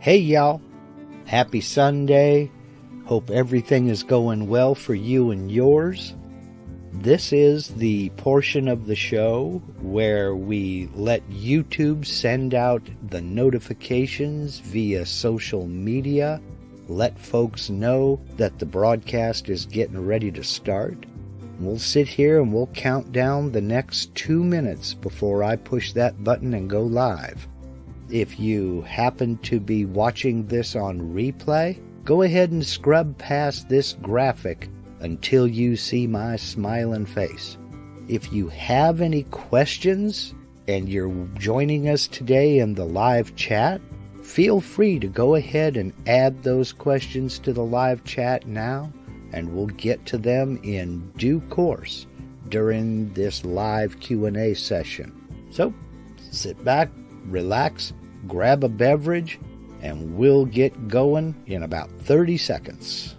Hey y'all, happy Sunday. Hope everything is going well for you and yours. This is the portion of the show where we let YouTube send out the notifications via social media, let folks know that the broadcast is getting ready to start. We'll sit here and we'll count down the next 2 minutes before I push that button and go live. If you happen to be watching this on replay, go ahead and scrub past this graphic until you see my smiling face. If you have any questions and you're joining us today in the live chat, feel free to go ahead and add those questions to the live chat now, and we'll get to them in due course during this live Q&A session. So, sit back, relax, grab a beverage, and we'll get going in about 30 seconds.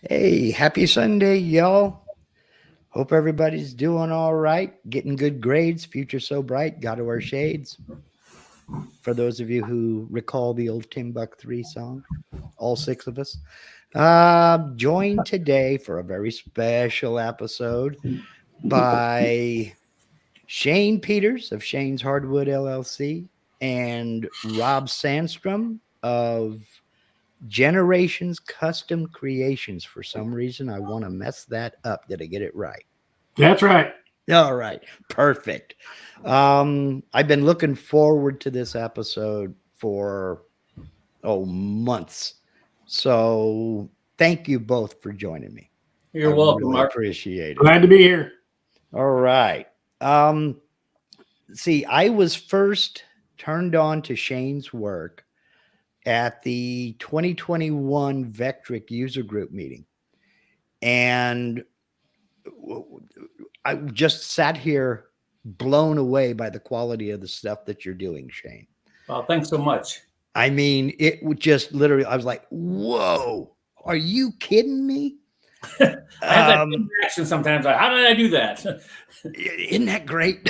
Hey, happy Sunday, y'all. Hope everybody's doing all right, getting good grades, future so bright, gotta wear shades. For those of you who recall the old Timbuk 3 song, all six of us. Joined today for a very special episode by Shane Peters of Shane's Hardwood LLC and Rob Sandstrom of Generations Custom Creations. For some reason, I want to mess that up. Did I get it right? That's right. All right. Perfect. I've been looking forward to this episode for months. So thank you both for joining me. You're welcome, really Mark. Appreciate it. Glad to be here. All right. See, I was first turned on to Shane's work at the 2021 Vectric user group meeting. And I just sat here blown away by the quality of the stuff that you're doing, Shane. Well, thanks so much. I mean, it would just literally, I was like, whoa, are you kidding me? I have that reaction sometimes. Like, how did I do that? Isn't that great?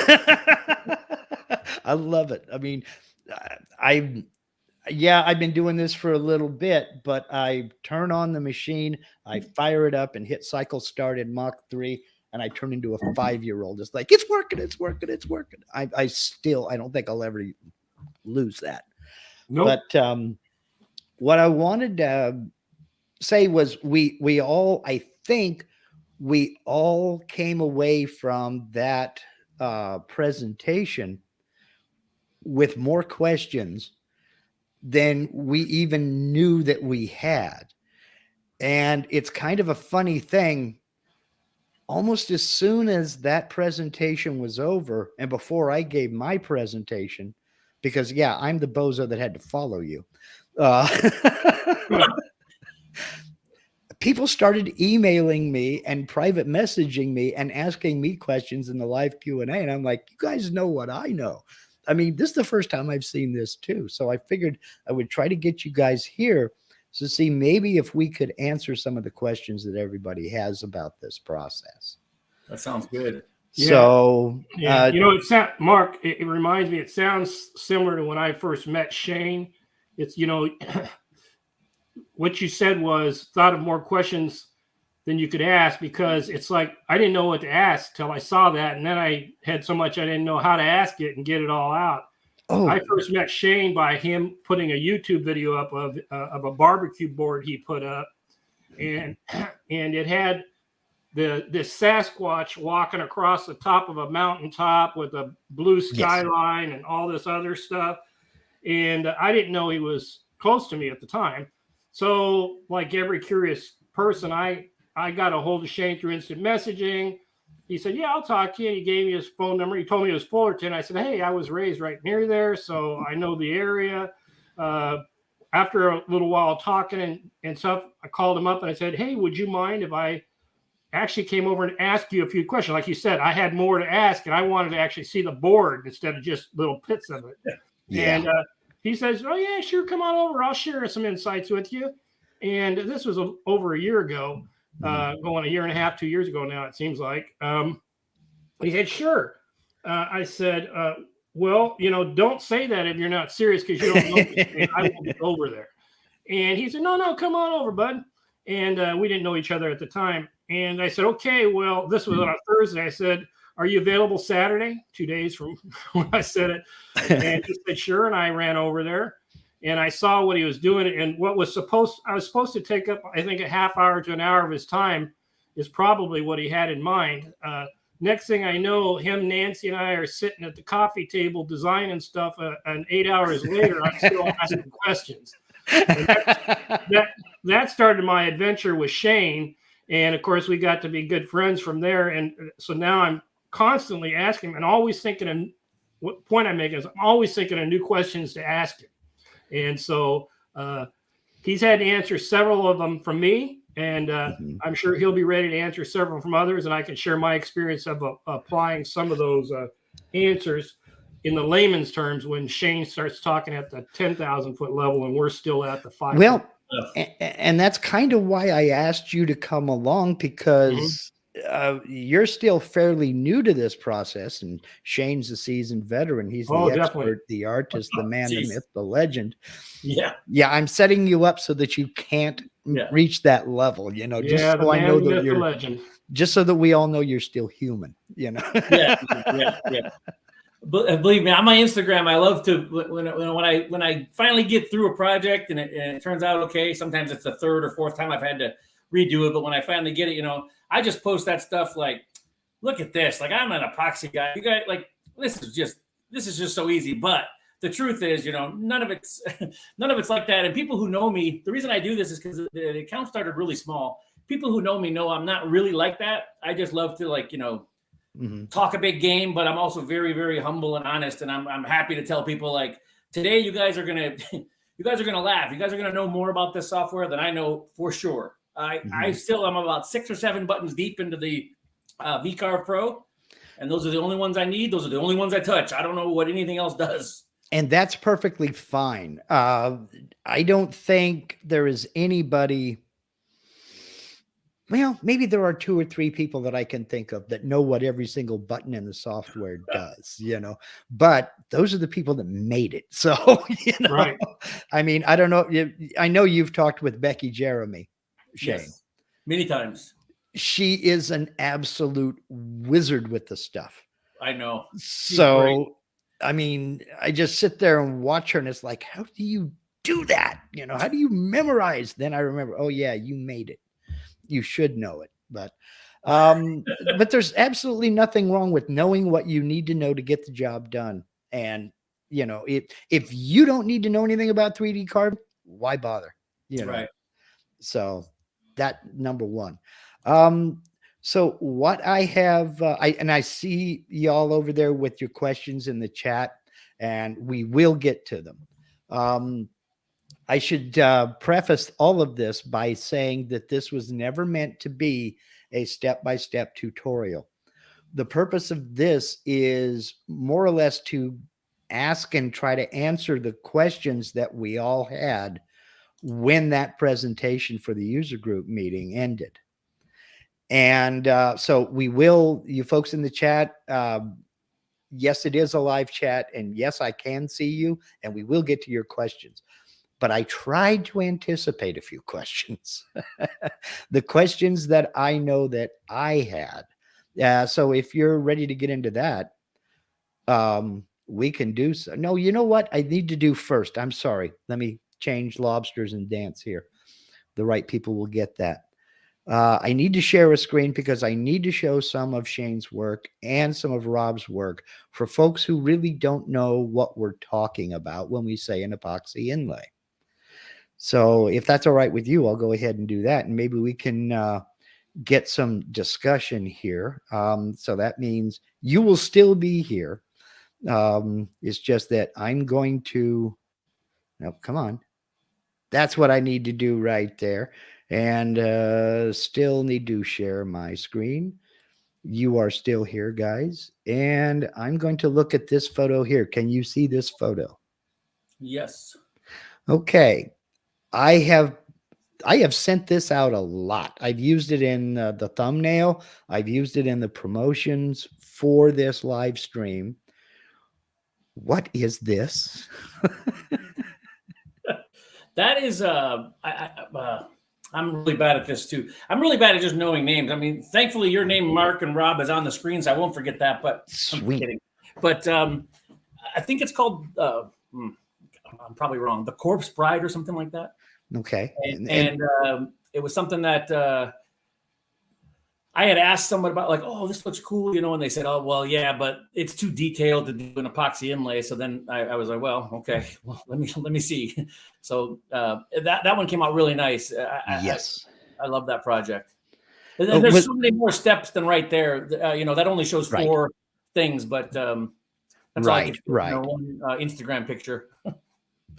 I love it. I mean, I've been doing this for a little bit, but I turn on the machine, I fire it up and hit cycle start in Mach 3, and I turn into a 5-year-old. It's like, it's working, it's working, it's working. I don't think I'll ever lose that. Nope. But what I wanted to say was I think we all came away from that presentation with more questions than we even knew that we had. And it's kind of a funny thing. Almost as soon as that presentation was over, and before I gave my presentation, because I'm the bozo that had to follow you. People started emailing me and private messaging me and asking me questions in the live Q&A. And I'm like, you guys know what I know. I mean, this is the first time I've seen this too. So I figured I would try to get you guys here to see maybe if we could answer some of the questions that everybody has about this process. That sounds good. Yeah. So, Mark, it reminds me, it sounds similar to when I first met Shane. It's, what you said was thought of more questions than you could ask, because it's like, I didn't know what to ask till I saw that. And then I had so much, I didn't know how to ask it and get it all out. Oh. I first met Shane by him putting a YouTube video up of a barbecue board he put up. And it had this Sasquatch walking across the top of a mountaintop with a blue skyline and all this other stuff. And I didn't know he was close to me at the time. So like every curious person, I got a hold of Shane through instant messaging. He said, yeah, I'll talk to you. And he gave me his phone number. He told me it was Fullerton. I said, hey, I was raised right near there, so I know the area. after a little while talking and stuff, I called him up and I said, hey, would you mind if I actually came over and asked you a few questions? Like you said, I had more to ask and I wanted to actually see the board instead of just little bits of it. Yeah. And he says, oh, yeah, sure. Come on over. I'll share some insights with you. And this was over a year ago, going a year and a half, 2 years ago now, it seems like. He said, sure. I said, well, don't say that if you're not serious because you don't know me. I will be over there. And he said, no, come on over, bud. And we didn't know each other at the time. And I said, okay, well, this was on a Thursday. I said, are you available Saturday? 2 days from when I said it. And he said, sure. And I ran over there and I saw what he was doing. And I was supposed to take up, I think, a half hour to an hour of his time is probably what he had in mind. Next thing I know, him, Nancy, and I are sitting at the coffee table designing stuff. And 8 hours later, I'm still asking questions. And that started my adventure with Shane. And of course, we got to be good friends from there. And so now I'm constantly asking him and always thinking, and what point I'm making is I'm always thinking of new questions to ask him. And so he's had to answer several of them from me. And I'm sure he'll be ready to answer several from others. And I can share my experience of applying some of those answers in the layman's terms when Shane starts talking at the 10,000 foot level and we're still at the 5. Well, and that's kind of why I asked you to come along, because you're still fairly new to this process, and Shane's a seasoned veteran. He's the expert, definitely. The artist, the man, the myth, the legend. Yeah. I'm setting you up so that you can't reach that level, just so I know that you're legend. Just so that we all know you're still human, Yeah. But believe me, on my Instagram, I love to when I finally get through a project and it turns out okay. Sometimes it's the third or fourth time I've had to redo it, but when I finally get it, I just post that stuff like, look at this, like I'm an epoxy guy. You guys, like this is just so easy. But the truth is, none of it's like that. And people who know me, the reason I do this is because the account started really small. People who know me know I'm not really like that. I just love to talk a big game, but I'm also very, very humble and honest. And I'm happy to tell people like today, you guys are gonna laugh. You guys are gonna know more about this software than I know for sure. I still am about 6 or 7 buttons deep into the VCarve Pro, and those are the only ones I need. Those are the only ones I touch. I don't know what anything else does. And that's perfectly fine. I don't think there is anybody. Well, maybe there are 2 or 3 people that I can think of that know what every single button in the software does, but those are the people that made it. So, right. I mean, I don't know. I know you've talked with Becky Jeremy, Shane. Yes, many times. She is an absolute wizard with the stuff. I know. So, I mean, I just sit there and watch her and it's like, how do you do that? How do you memorize? Then I remember, oh yeah, you made it. You should know it, but there's absolutely nothing wrong with knowing what you need to know to get the job done. And, if you don't need to know anything about 3D carving, why bother? Right. So that number one. So what I have, I see y'all over there with your questions in the chat, and we will get to them. I should preface all of this by saying that this was never meant to be a step-by-step tutorial. The purpose of this is more or less to ask and try to answer the questions that we all had when that presentation for the user group meeting ended. And so we will, you folks in the chat, yes, it is a live chat, and yes, I can see you, and we will get to your questions. But I tried to anticipate a few questions, the questions that I know that I had. So if you're ready to get into that, we can do so. No, you know what I need to do first? I'm sorry. Let me change lobsters and dance here. The right people will get that. I need to share a screen because I need to show some of Shane's work and some of Rob's work for folks who really don't know what we're talking about when we say an epoxy inlay. So if that's all right with you, I'll go ahead and do that. And maybe we can get some discussion here. So that means you will still be here. It's just that I'm going to, No, come on. That's what I need to do right there. And still need to share my screen. You are still here, guys. And I'm going to look at this photo here. Can you see this photo? Yes. Okay. I have sent this out a lot. I've used it in the thumbnail. I've used it in the promotions for this live stream. What is this? That is, I'm really bad at this too. I'm really bad at just knowing names. I mean, thankfully your name, Mark and Rob, is on the screen, so I won't forget that, but Sweet. I'm kidding. But I think it's called, I'm probably wrong, The Corpse Bride or something like that. Okay. And it was something that I had asked someone about, like, oh, this looks cool, and they said, oh, well, yeah, but it's too detailed to do an epoxy inlay. So then I was like, well, okay, well, let me see. So that one came out really nice. Yes. I love that project. And then there's so many more steps than right there. That only shows 4 things, but that's right. One Instagram picture.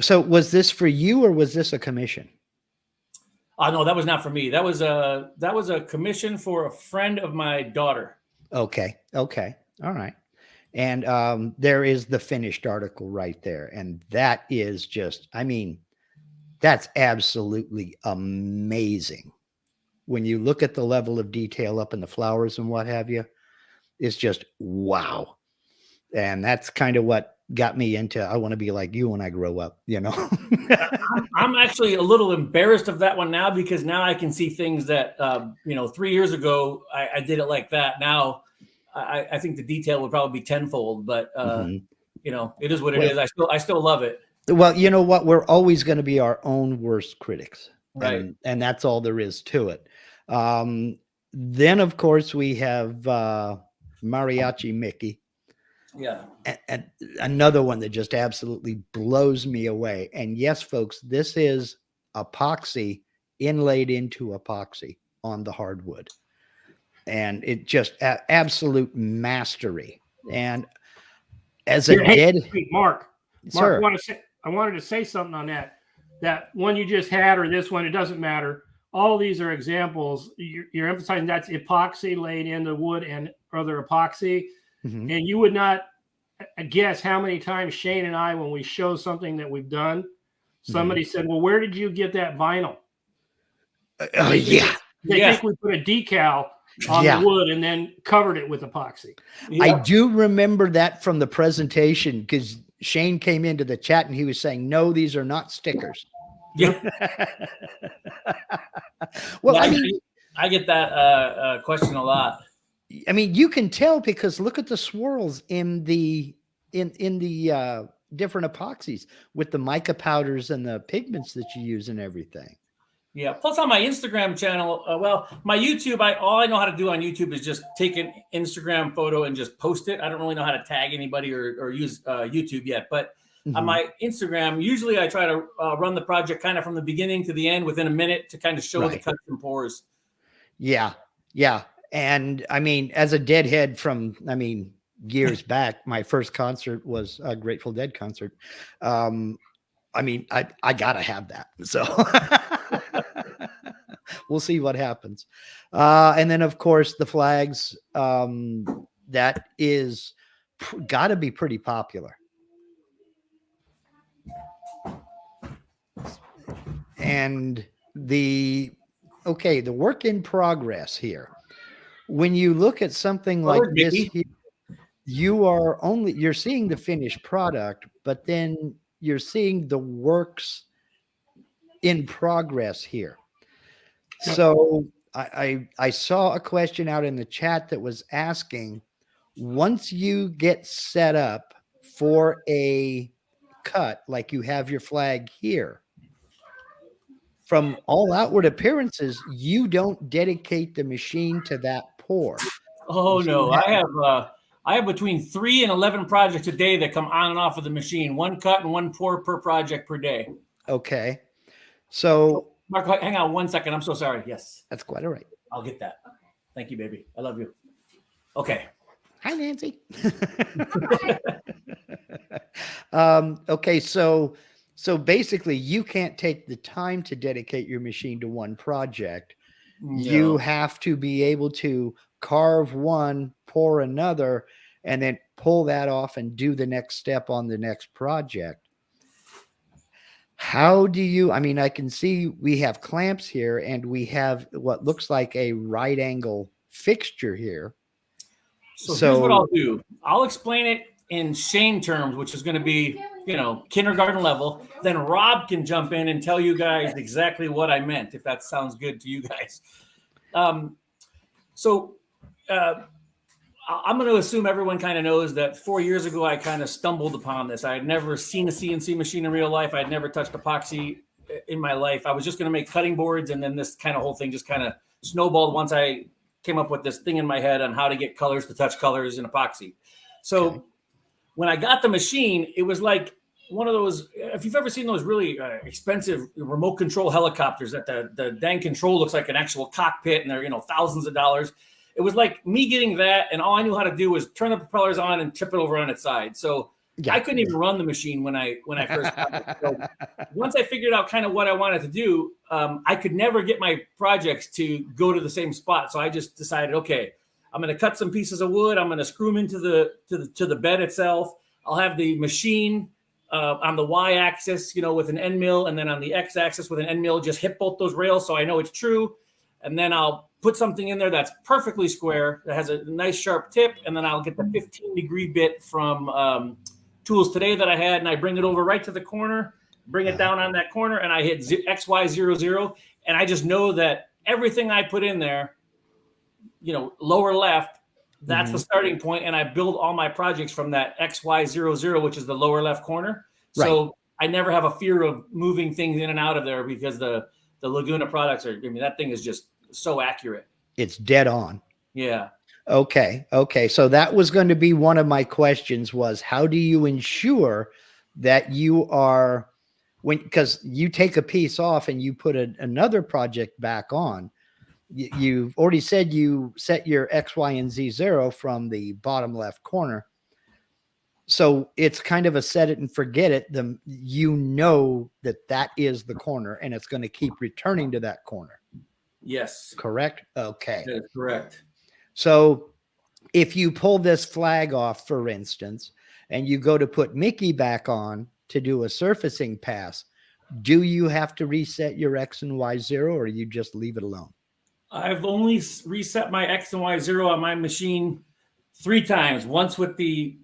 So was this for you or was this a commission? No, that was not for me. That was a commission for a friend of my daughter. Okay. All right. And there is the finished article right there. And that is just, I mean, that's absolutely amazing. When you look at the level of detail up in the flowers and what have you, it's just wow. And that's kind of what got me into, I want to be like you when I grow up, I'm actually a little embarrassed of that one now, because now I can see things that 3 years ago I did it like that. Now I think the detail would probably be tenfold, but it is what it is. I still love it. Well, you know what? We're always going to be our own worst critics, right? And that's all there is to it. Then of course we have Mariachi Mickey. Yeah. And another one that just absolutely blows me away. And yes, folks, this is epoxy inlaid into epoxy on the hardwood. And it just absolute mastery. And as a Mark, I wanted to say something on that one you just had, or this one, it doesn't matter. All of these are examples. You're emphasizing that's epoxy laid into wood and other epoxy. Mm-hmm. And you would not guess how many times Shane and I, when we show something that we've done, somebody said, well, where did you get that vinyl? They think we put a decal on the wood and then covered it with epoxy. I do remember that from the presentation, because Shane came into the chat and he was saying, no, these are not stickers. Yeah. Well, I get that question a lot. I mean, you can tell because look at the swirls in the different epoxies with the mica powders and the pigments that you use and everything. Yeah. Plus, on my Instagram channel, my YouTube, all I know how to do on YouTube is just take an Instagram photo and just post it. I don't really know how to tag anybody or use YouTube yet, but on my Instagram, usually I try to run the project kind of from the beginning to the end within a minute to kind of show the cuts and pours. Yeah. And I mean, as a Deadhead from, years back, my first concert was a Grateful Dead concert. I gotta have that. So we'll see what happens. And then of course the flags, that is gotta be pretty popular. And the work in progress here. When you look at something like this here, you're seeing the finished product, but then you're seeing the works in progress here. So I saw a question out in the chat that was asking, once you get set up for a cut, like you have your flag here, from all outward appearances, you don't dedicate the machine to that pour. Oh no, I have between 3 and 11 projects a day that come on and off of the machine. 1 cut and 1 pour per project per day. Okay. So Mark, hang on 1 second. I'm so sorry. Yes. That's quite all right. I'll get that. Okay. Thank you, baby. I love you. Okay. Hi, Nancy. Okay. So So basically, you can't take the time to dedicate your machine to one project. No. You have to be able to carve one, pour another, and then pull that off and do the next step on the next project. How do you, I mean, I can see we have clamps here and we have what looks like a right angle fixture here. So here's what I'll do. I'll explain it in Shane terms, which is going to be, kindergarten level. Then Rob can jump in and tell you guys exactly what I meant, if that sounds good to you guys. I'm going to assume everyone kind of knows that 4 years ago, I kind of stumbled upon this. I had never seen a CNC machine in real life. I had never touched epoxy in my life. I was just going to make cutting boards. And then this kind of whole thing just kind of snowballed once I came up with this thing in my head on how to get colors to touch colors in epoxy. So when I got the machine, it was like one of those, if you've ever seen those really expensive remote control helicopters that the dang control looks like an actual cockpit and they're, thousands of dollars. It was like me getting that, and all I knew how to do was turn the propellers on and tip it over on its side. So I couldn't even run the machine when I first got it. So once I figured out kind of what I wanted to do, I could never get my projects to go to the same spot. So I just decided, okay, I'm going to cut some pieces of wood. I'm going to screw them into the bed itself. I'll have the machine on the y-axis, with an end mill, and then on the x-axis with an end mill. Just hit both those rails so I know it's true, and then I'll put something in there that's perfectly square, that has a nice sharp tip, and then I'll get the 15-degree bit from Tools Today that I had, and I bring it over right to the corner, bring it down on that corner, and I hit XY00, and I just know that everything I put in there, lower left, that's the starting point, and I build all my projects from that XY00, which is the lower left corner. Right. So I never have a fear of moving things in and out of there because the Laguna products that thing is just so accurate. It's dead on. Yeah. Okay. So that was going to be one of my questions, was how do you ensure that you are, because you take a piece off and you put another project back on, you've already said you set your X, Y, and Z 0 from the bottom left corner. So it's kind of a set it and forget it. That is the corner, and it's going to keep returning to that corner. Yes. Correct? Okay. That's correct. So if you pull this flag off, for instance, and you go to put Mickey back on to do a surfacing pass, do you have to reset your X and Y 0, or you just leave it alone? I've only reset my X and Y 0 on my machine 3 times. Once with the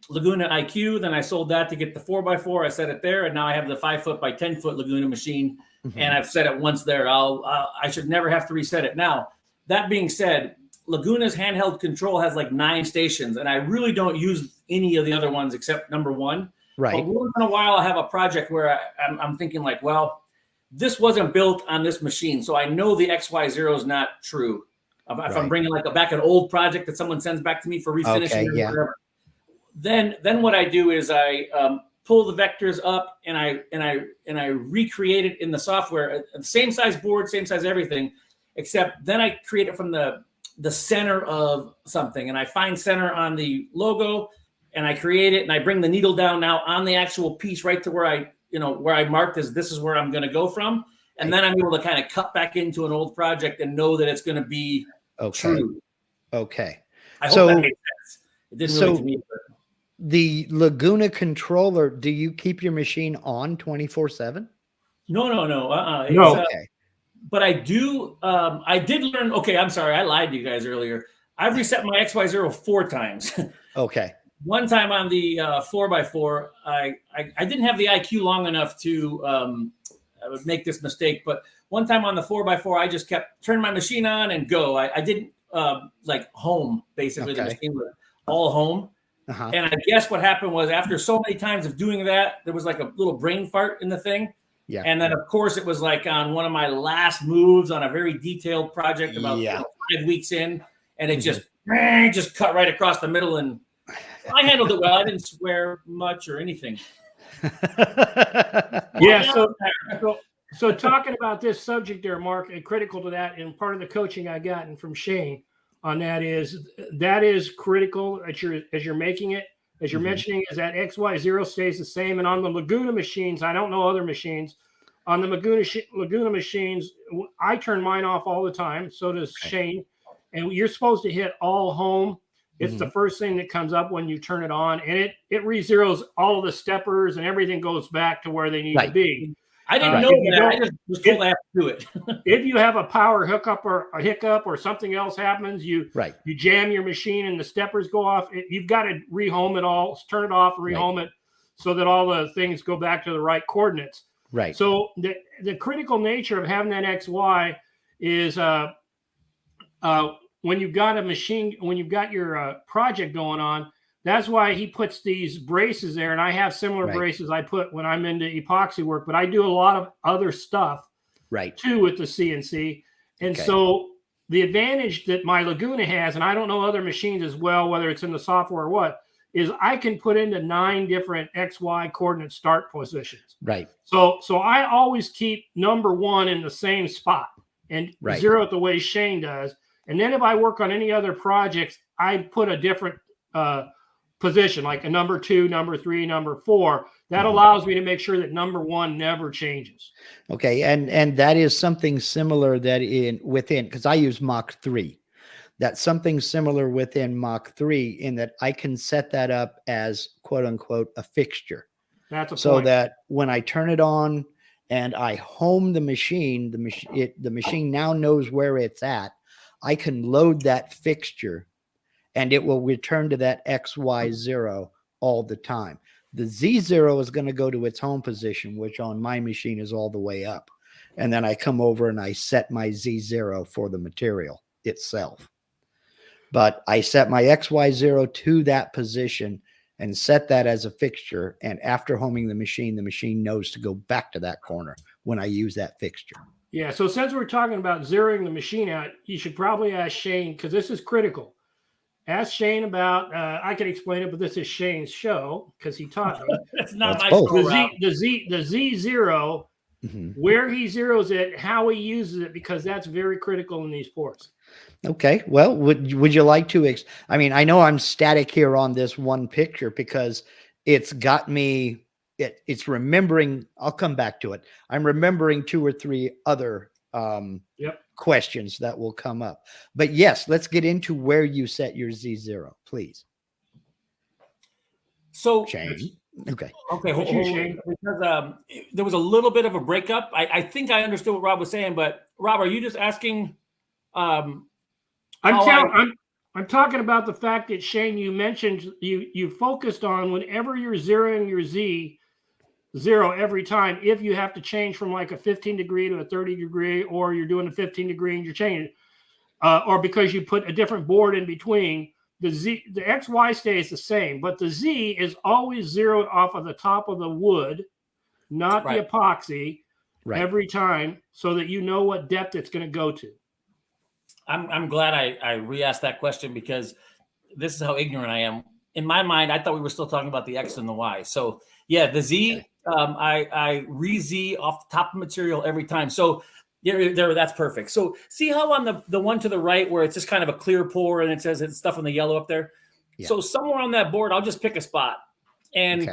Laguna IQ, then I sold that to get the 4x4. I set it there, and now I have the 5-foot by 10-foot Laguna machine, and I've set it once there. I should never have to reset it. Now, that being said, Laguna's handheld control has like 9 stations, and I really don't use any of the other ones except number 1. Right. But once in a while, I have a project where I'm thinking like, well, this wasn't built on this machine, so I know the XY0 is not true. If I'm bringing back an old project that someone sends back to me for refinishing or whatever, then what I do is I pull the vectors up and I recreate it in the software, same size board, same size everything, except then I create it from the center of something, and I find center on the logo, and I create it, and I bring the needle down now on the actual piece right to where I marked as this is where I'm going to go from. And then I'm able to kind of cut back into an old project and know that it's going to be true. Okay. I hope that makes sense. It didn't really to me. But... The Laguna controller, do you keep your machine on 24/7? No. No. Okay. But I do. I did learn. Okay, I'm sorry. I lied to you guys earlier. I've reset my XY0 4 times. Okay. One time on the 4x4, I didn't have the IQ long enough to make this mistake. But one time on the 4x4, I just kept turning my machine on and go. I didn't home, basically. The machine was all home. And I guess what happened was after so many times of doing that, there was like a little brain fart in the thing. Yeah. And then, of course, it was like on one of my last moves on a very detailed project about 5 weeks in. And it just cut right across the middle. And I handled it well. I didn't swear much or anything. Yeah. So talking about this subject there, Mark, and critical to that, and part of the coaching I gotten from Shane on that is critical as you're making it, as you're mentioning, is that XY0 stays the same. And on the Laguna machines, I don't know other machines. On the Laguna machines, I turn mine off all the time. So does Shane. And you're supposed to hit all home. It's the first thing that comes up when you turn it on, and it re-zeros all of the steppers, and everything goes back to where they need to be. I didn't know that. I just was told I have to do it. If you have a power hookup or a hiccup or something else happens, you jam your machine and the steppers go off. You've got to rehome it all, turn it off, rehome it, so that all the things go back to the right coordinates. Right. So the critical nature of having that XY is when you've got a machine, when you've got your project going on. That's why he puts these braces there, and I have similar braces I put when I'm into epoxy work, but I do a lot of other stuff too with the CNC. And so the advantage that my Laguna has, and I don't know other machines as well, whether it's in the software or what, is I can put into 9 different XY coordinate start positions. Right. So I always keep number 1 in the same spot and zero it the way Shane does. And then if I work on any other projects, I put a different position, like a number 2, number 3, number 4. That allows me to make sure that number 1 never changes. Okay, and that is something similar that within, because I use Mach 3. That's something similar within Mach 3 in that I can set that up as quote unquote a fixture. That's a so point. That when I turn it on and I home the machine, the machine now knows where it's at. I can load that fixture and it will return to that XY0 all the time. The Z0 is going to go to its home position, which on my machine is all the way up. And then I come over and I set my Z0 for the material itself. But I set my XY0 to that position and set that as a fixture. And after homing the machine knows to go back to that corner when I use that fixture. Yeah, so since we're talking about zeroing the machine out, you should probably ask Shane, because this is critical. Ask Shane about, I can explain it, but this is Shane's show because he taught me. That's not my the Z0, where he zeroes it, how he uses it, because that's very critical in these ports. Okay. Well, would you like to, I mean, I know I'm static here on this one picture because it's got me, it's remembering, I'll come back to it. I'm remembering 2 or 3 other questions that will come up. But yes, let's get into where you set your Z0, please. So Shane. Okay. Shane. Because there was a little bit of a breakup. I think I understood what Rob was saying, but Rob, are you just asking? I'm talking about the fact that Shane, you mentioned you focused on whenever you're zeroing your Z0 every time, if you have to change from like a 15 degree to a 30 degree, or you're doing a 15 degree and you're changing, or because you put a different board in between, the XY stays the same, but the Z is always zeroed off of the top of the wood, not the epoxy, every time, so that you know what depth it's going to go to. I'm glad I re-asked that question, because this is how ignorant I am. In my mind, I thought we were still talking about the X and the Y. So yeah, the Z, I re-Z off the top of material every time. So there, that's perfect. So see how on the one to the right where it's just kind of a clear pour and it says it's stuff in the yellow up there. Yeah. So somewhere on that board, I'll just pick a spot, and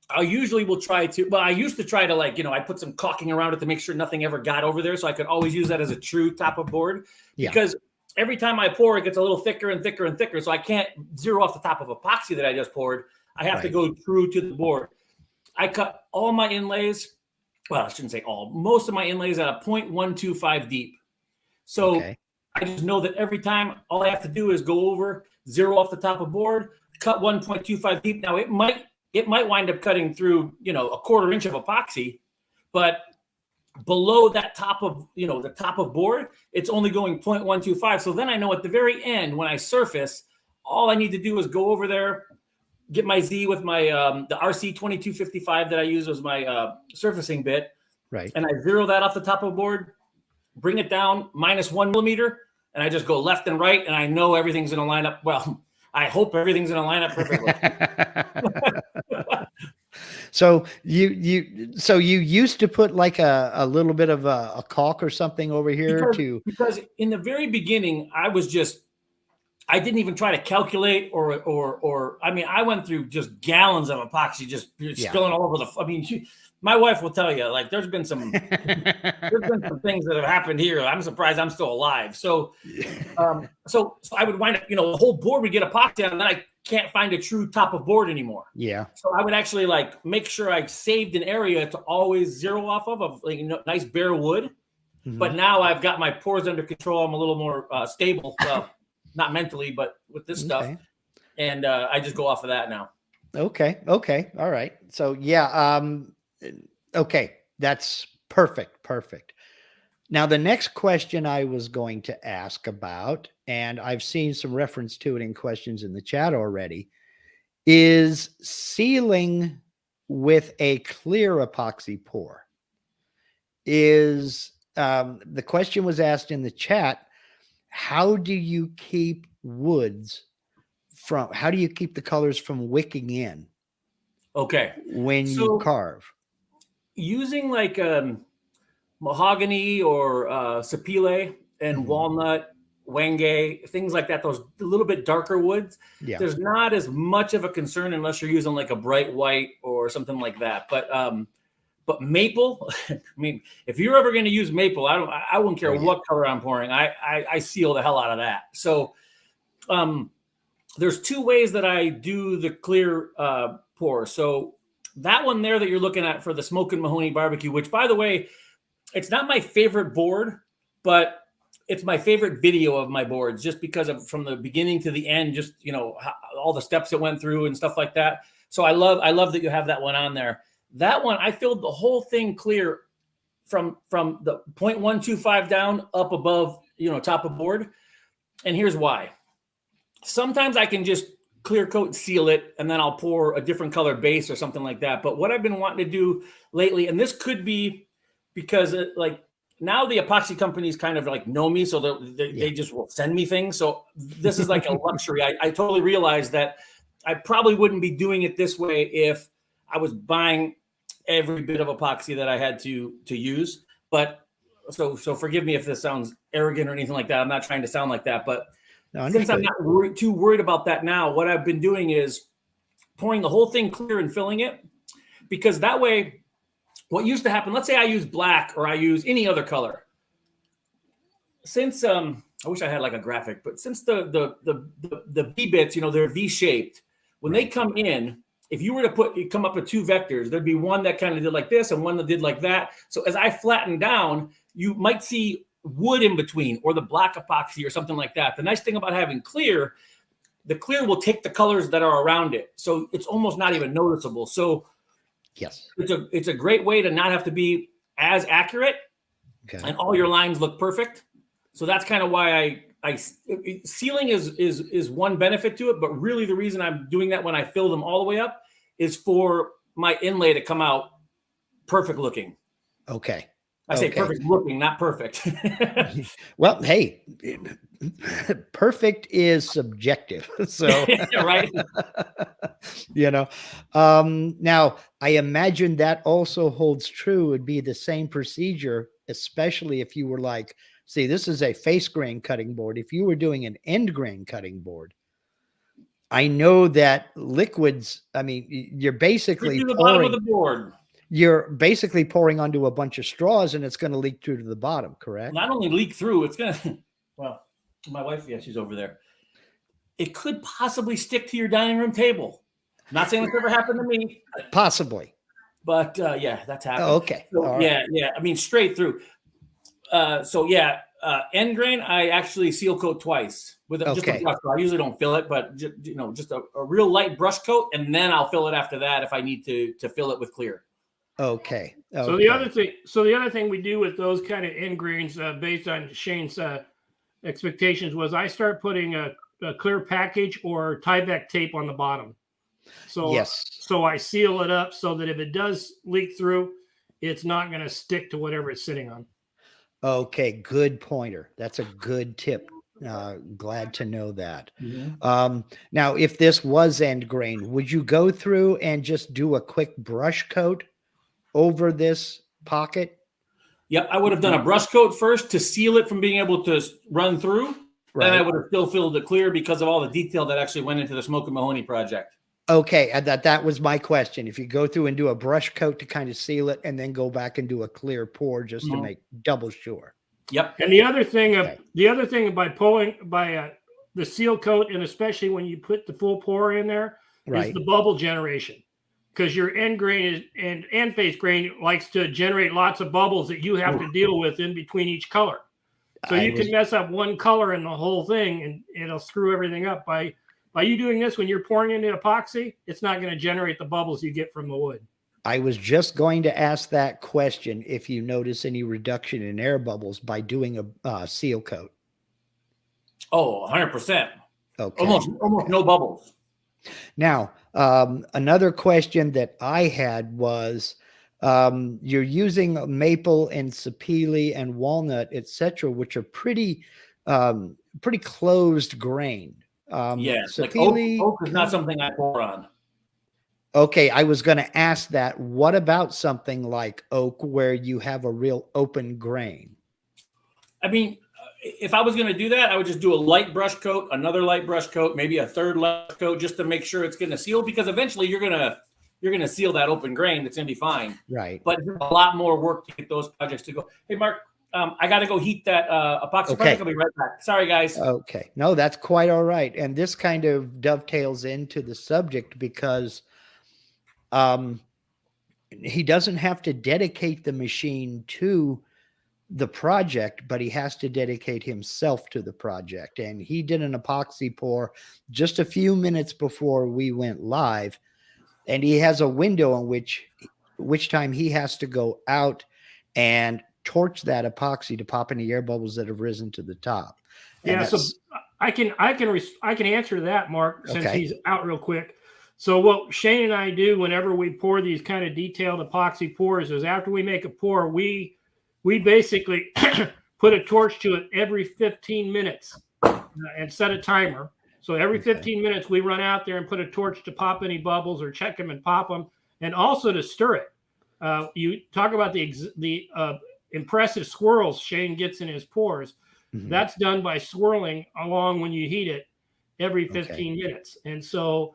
I usually will try to, well, I used to try to I put some caulking around it to make sure nothing ever got over there. So I could always use that as a true top of board, because every time I pour, it gets a little thicker and thicker and thicker. So I can't zero off the top of epoxy that I just poured. I have to go true to the board. I cut all my inlays. Well, I shouldn't say all. Most of my inlays at a 0.125 deep. So I just know that every time, all I have to do is go over, zero off the top of board, cut 1.25 deep. Now it might wind up cutting through, a 1/4 inch of epoxy, but below that top of, the top of board, it's only going 0.125. So then I know at the very end, when I surface, all I need to do is go over there, get my Z with my, the RC 2255 that I use as my surfacing bit. Right. And I zero that off the top of board, bring it down -1 millimeter, and I just go left and right, and I know everything's going to line up. Well, I hope everything's going to line up perfectly. So you used to put like a little bit of a caulk or something over here because in the very beginning, I was just I didn't even try to calculate or I mean, I went through just gallons of epoxy, just spilling all over I mean, my wife will tell you, like, there's been some things that have happened here. I'm surprised I'm still alive. So I would wind up, the whole board would get epoxy on, and then I can't find a true top of board anymore. Yeah. So I would actually like make sure I saved an area to always zero off of like, nice bare wood. Mm-hmm. But now I've got my pores under control. I'm a little more stable, not mentally, but with this stuff. And I just go off of that now. Okay. All right. So yeah. Okay. That's perfect. Now, the next question I was going to ask about, and I've seen some reference to it in questions in the chat already, is sealing with a clear epoxy pour. The question was asked in the chat, how do you keep how do you keep the colors from wicking in? Okay. When you carve? Using like mahogany or sapele and walnut, wenge, things like that, those a little bit darker woods, there's not as much of a concern unless you're using like a bright white or something like that. But maple, I mean, if you're ever going to use maple, I wouldn't care what color I'm pouring. I seal the hell out of that. So there's two ways that I do the clear pour. So that one there that you're looking at for the Smokin' Mahoney barbecue, which, by the way, it's not my favorite board, but it's my favorite video of my boards, just because of from the beginning to the end, just, all the steps it went through and stuff like that. So I love that you have that one on there. That one, I filled the whole thing clear from the 0.125 down up above, top of board. And here's why. Sometimes I can just clear coat, seal it, and then I'll pour a different color base or something like that. But what I've been wanting to do lately, and this could be because now the epoxy companies kind of like know me, so they just will send me things. So this is like a luxury. I totally realized that I probably wouldn't be doing it this way if I was buying every bit of epoxy that I had to use. But so forgive me if this sounds arrogant or anything like that. I'm not trying to sound like that, but since I'm not too worried about that now, what I've been doing is pouring the whole thing clear and filling it, because that way, what used to happen, let's say I use black or I use any other color. Since I wish I had like a graphic, but since the V bits, they're V-shaped. When they come in, if you were to come up with two vectors, there'd be one that kind of did like this and one that did like that. So as I flatten down, you might see wood in between or the black epoxy or something like that. The nice thing about having clear, the clear will take the colors that are around it. So it's almost not even noticeable. So yes, it's a great way to not have to be as accurate, and all your lines look perfect. So that's kind of why sealing is one benefit to it, but really the reason I'm doing that when I fill them all the way up is for my inlay to come out perfect looking. Okay. I say perfect looking, not perfect. Well, hey, perfect is subjective. So, right. Now I imagine that also holds true. It'd be the same procedure, especially if you were like, see, this is a face grain cutting board. If you were doing an end grain cutting board, I know that liquids, I mean, you're basically the bottom of the board. You're basically pouring onto a bunch of straws and it's going to leak through to the bottom, correct? Not only leak through, it's going to, well, my wife, she's over there. It could possibly stick to your dining room table. I'm not saying it's ever happened to me. Possibly. But that's happened. Oh, okay. So, yeah. I mean, straight through. End grain, I actually seal coat twice with just a brush. I usually don't fill it, but just a real light brush coat, and then I'll fill it after that if I need to fill it with clear. Okay. So the other thing we do with those kind of end grains, based on Shane's expectations, was I start putting a clear package or Tyvek tape on the bottom. So so I seal it up so that if it does leak through, it's not going to stick to whatever it's sitting on. Okay, good pointer. That's a good tip. Glad to know that. Mm-hmm. Now, if this was end grain, would you go through and just do a quick brush coat over this pocket? Yep, I would have done a brush coat first to seal it from being able to run through. then I would have still filled it clear because of all the detail that actually went into the Smoke and Mahoney project. Okay, and that was my question. If you go through and do a brush coat to kind of seal it, and then go back and do a clear pour just to make double sure. Yep. And the other thing by pulling the seal coat, and especially when you put the full pour in there, is the bubble generation. Because your end grain and end face grain likes to generate lots of bubbles that you have to deal with in between each color. So you can mess up one color in the whole thing, and it'll screw everything up. By you doing this when you're pouring into epoxy, it's not going to generate the bubbles you get from the wood. I was just going to ask that question, if you notice any reduction in air bubbles by doing a seal coat. Oh, 100%. Okay. Almost no bubbles. Now, another question that I had was, you're using maple and sapele and walnut, etc., which are pretty closed grained. Yes, sapele, like oak is not something I pour on. Okay, I was going to ask that. What about something like oak where you have a real open grain? I mean, if I was going to do that, I would just do a light brush coat, another light brush coat, maybe a third light coat, just to make sure it's going to seal, because eventually you're going to seal that open grain. It's going to be fine. Right. But there's a lot more work to get those projects to go. Hey, Mark, I got to go heat that epoxy project. I'll be right back. Sorry, guys. Okay. No, that's quite all right. And this kind of dovetails into the subject because he doesn't have to dedicate the machine to the project, but he has to dedicate himself to the project. And he did an epoxy pour just a few minutes before we went live, and he has a window in which time he has to go out and torch that epoxy to pop any air bubbles that have risen to the top. And yeah, so I can answer that, Mark, since he's out real quick. So what Shane and I do whenever we pour these kind of detailed epoxy pours is, after we make a pour, we basically put a torch to it every 15 minutes and set a timer. So every 15 minutes, we run out there and put a torch to pop any bubbles or check them and pop them, and also to stir it. You talk about the impressive swirls Shane gets in his pours. That's done by swirling along when you heat it every 15 minutes. And so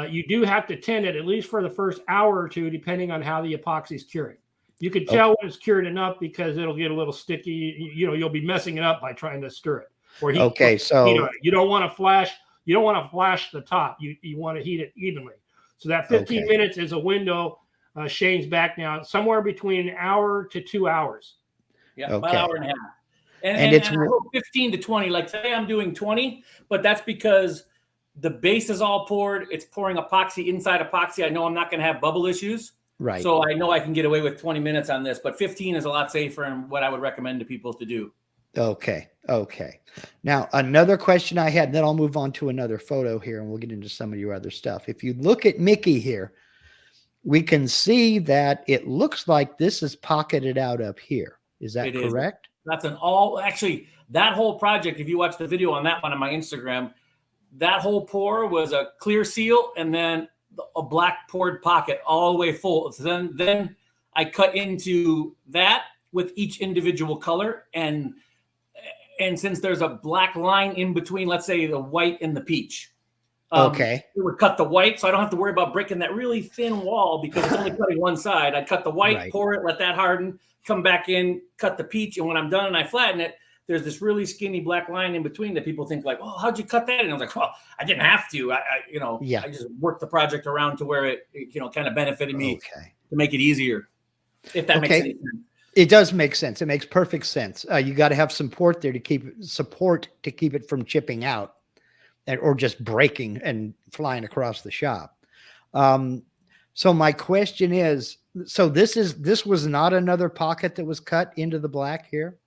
you do have to tend it at least for the first hour or two, depending on how the epoxy is curing. You can tell when it's cured enough because it'll get a little sticky. You'll be messing it up by trying to stir it. Or so you don't want to flash. You don't want to flash the top. You want to heat it evenly. So that 15 minutes is a window. Shane's back now, somewhere between an hour to 2 hours. Yeah, about an hour and a half. And it's 15 to 20. Like today, I'm doing 20, but that's because the base is all poured. It's pouring epoxy inside epoxy. I know I'm not going to have bubble issues. Right. So I know I can get away with 20 minutes on this, but 15 is a lot safer and what I would recommend to people to do. Okay. Now, another question I had, and then I'll move on to another photo here, and we'll get into some of your other stuff. If you look at Mickey here, we can see that it looks like this is pocketed out up here. Is that correct? That's actually, that whole project, if you watch the video on that one on my Instagram, that whole pour was a clear seal and then a black poured pocket all the way full. So then I cut into that with each individual color. And since there's a black line in between, let's say the white and the peach, it would cut the white. So I don't have to worry about breaking that really thin wall because it's only cutting one side. I'd cut the white, pour it, let that harden, come back in, cut the peach. And when I'm done and I flatten it, there's this really skinny black line in between that people think like, oh, how'd you cut that? And I was like, well, I didn't have to. I just worked the project around to where it kind of benefited me to make it easier. If that makes any sense. It does make sense. It makes perfect sense. You got to have support there to keep it from chipping out or just breaking and flying across the shop. So my question is, so this was not another pocket that was cut into the black here?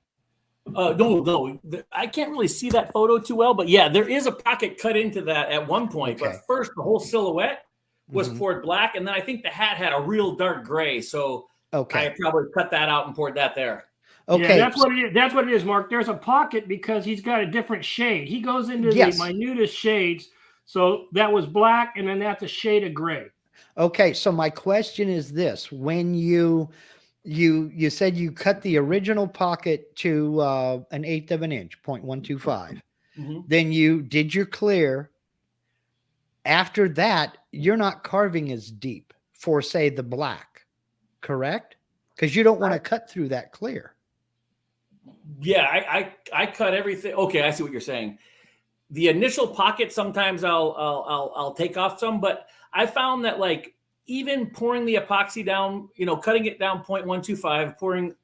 No, I can't really see that photo too well, but yeah, there is a pocket cut into that at one point. But first, the whole silhouette was poured black, and then I think the hat had a real dark gray. So I probably cut that out and poured that there. Okay, yeah, that's what it is, Mark. There's a pocket because he's got a different shade. He goes into the minutest shades. So that was black, and then that's a shade of gray. Okay, so my question is this: when you said you cut the original pocket to 1/8 of an inch, 0.125. Then you did your clear. After that, you're not carving as deep for, say, the black, correct? Because you don't want to cut through that clear. Yeah, I cut everything. Okay, I see what you're saying. The initial pocket, sometimes I'll take off some, but I found that like even pouring the epoxy down, cutting it down 0.125,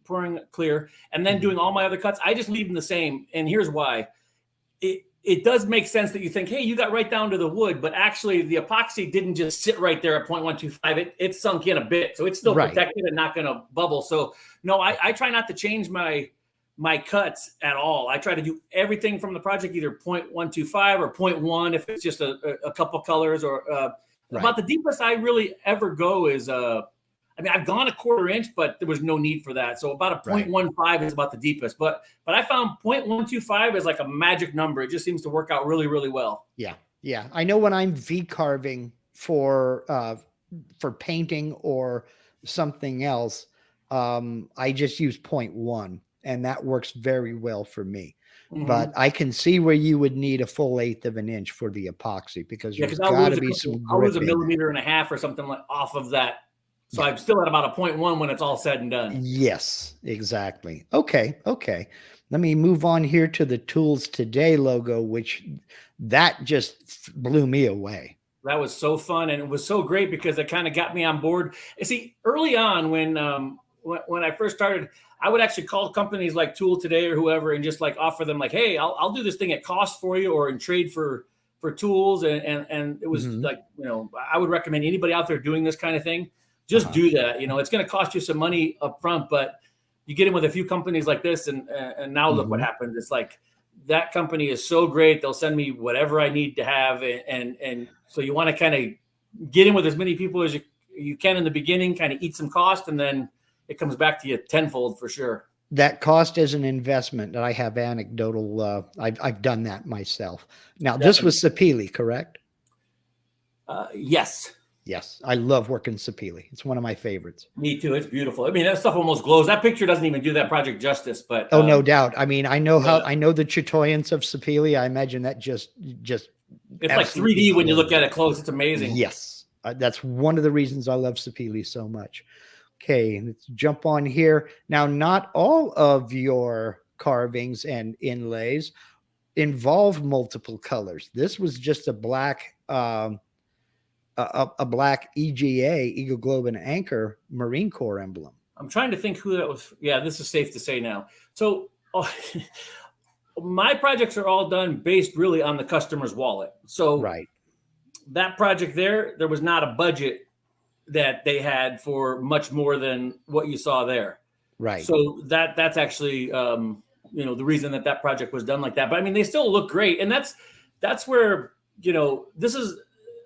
pouring clear, and then doing all my other cuts, I just leave them the same. And here's why. It does make sense that you think, hey, you got right down to the wood, but actually the epoxy didn't just sit right there at 0.125. It sunk in a bit, so it's still protected and not going to bubble. So no, I try not to change my cuts at all. I try to do everything from the project, either 0.125 or 0.1 if it's just a couple colors, or about the deepest I really ever go is I've gone a 1/4 inch, but there was no need for that. So about a 0.15 is about the deepest. But I found 0.125 is like a magic number. It just seems to work out really, really well. Yeah. Yeah. I know when I'm V carving for painting or something else, I just use 0.1, and that works very well for me. But I can see where you would need a full 1/8 of an inch for the epoxy, because there's got to be some grip. I was 1.5 millimeters or something like off of that. So I'm still at about a 0.1 when it's all said and done. Yes, exactly. Okay. Let me move on here to the Tools Today logo, which that just blew me away. That was so fun, and it was so great because it kind of got me on board. You see, early on when I first started, I would actually call companies like Tool Today or whoever and just like offer them like, hey, I'll do this thing at cost for you, or in trade for tools. And it was like, I would recommend anybody out there doing this kind of thing, just do that. It's going to cost you some money up front, but you get in with a few companies like this, and now look what happened. It's like, that company is so great. They'll send me whatever I need to have. And so you want to kind of get in with as many people as you can in the beginning, kind of eat some cost, and then it comes back to you tenfold for sure. That cost is an investment. I have anecdotal. I've done that myself. Now, Definitely. This was Sapele, correct? Yes. Yes. I love working Sapele. It's one of my favorites. Me too. It's beautiful. I mean, that stuff almost glows. That picture doesn't even do that project justice, but. Oh, no doubt. I mean, I know the chatoyance of Sapele. I imagine that just. It's like 3D when you look at it close. It's amazing. Yes. That's one of the reasons I love Sapele so much. Okay, let's jump on here. Now, not all of your carvings and inlays involve multiple colors. This was just a black, a black EGA, Eagle Globe and Anchor Marine Corps emblem. I'm trying to think who that was. Yeah, this is safe to say now. So my projects are all done based really on the customer's wallet. So that project there was not a budget that they had for much more than what you saw there. Right. So that's actually, the reason that project was done like that. But I mean, they still look great. And that's where, this is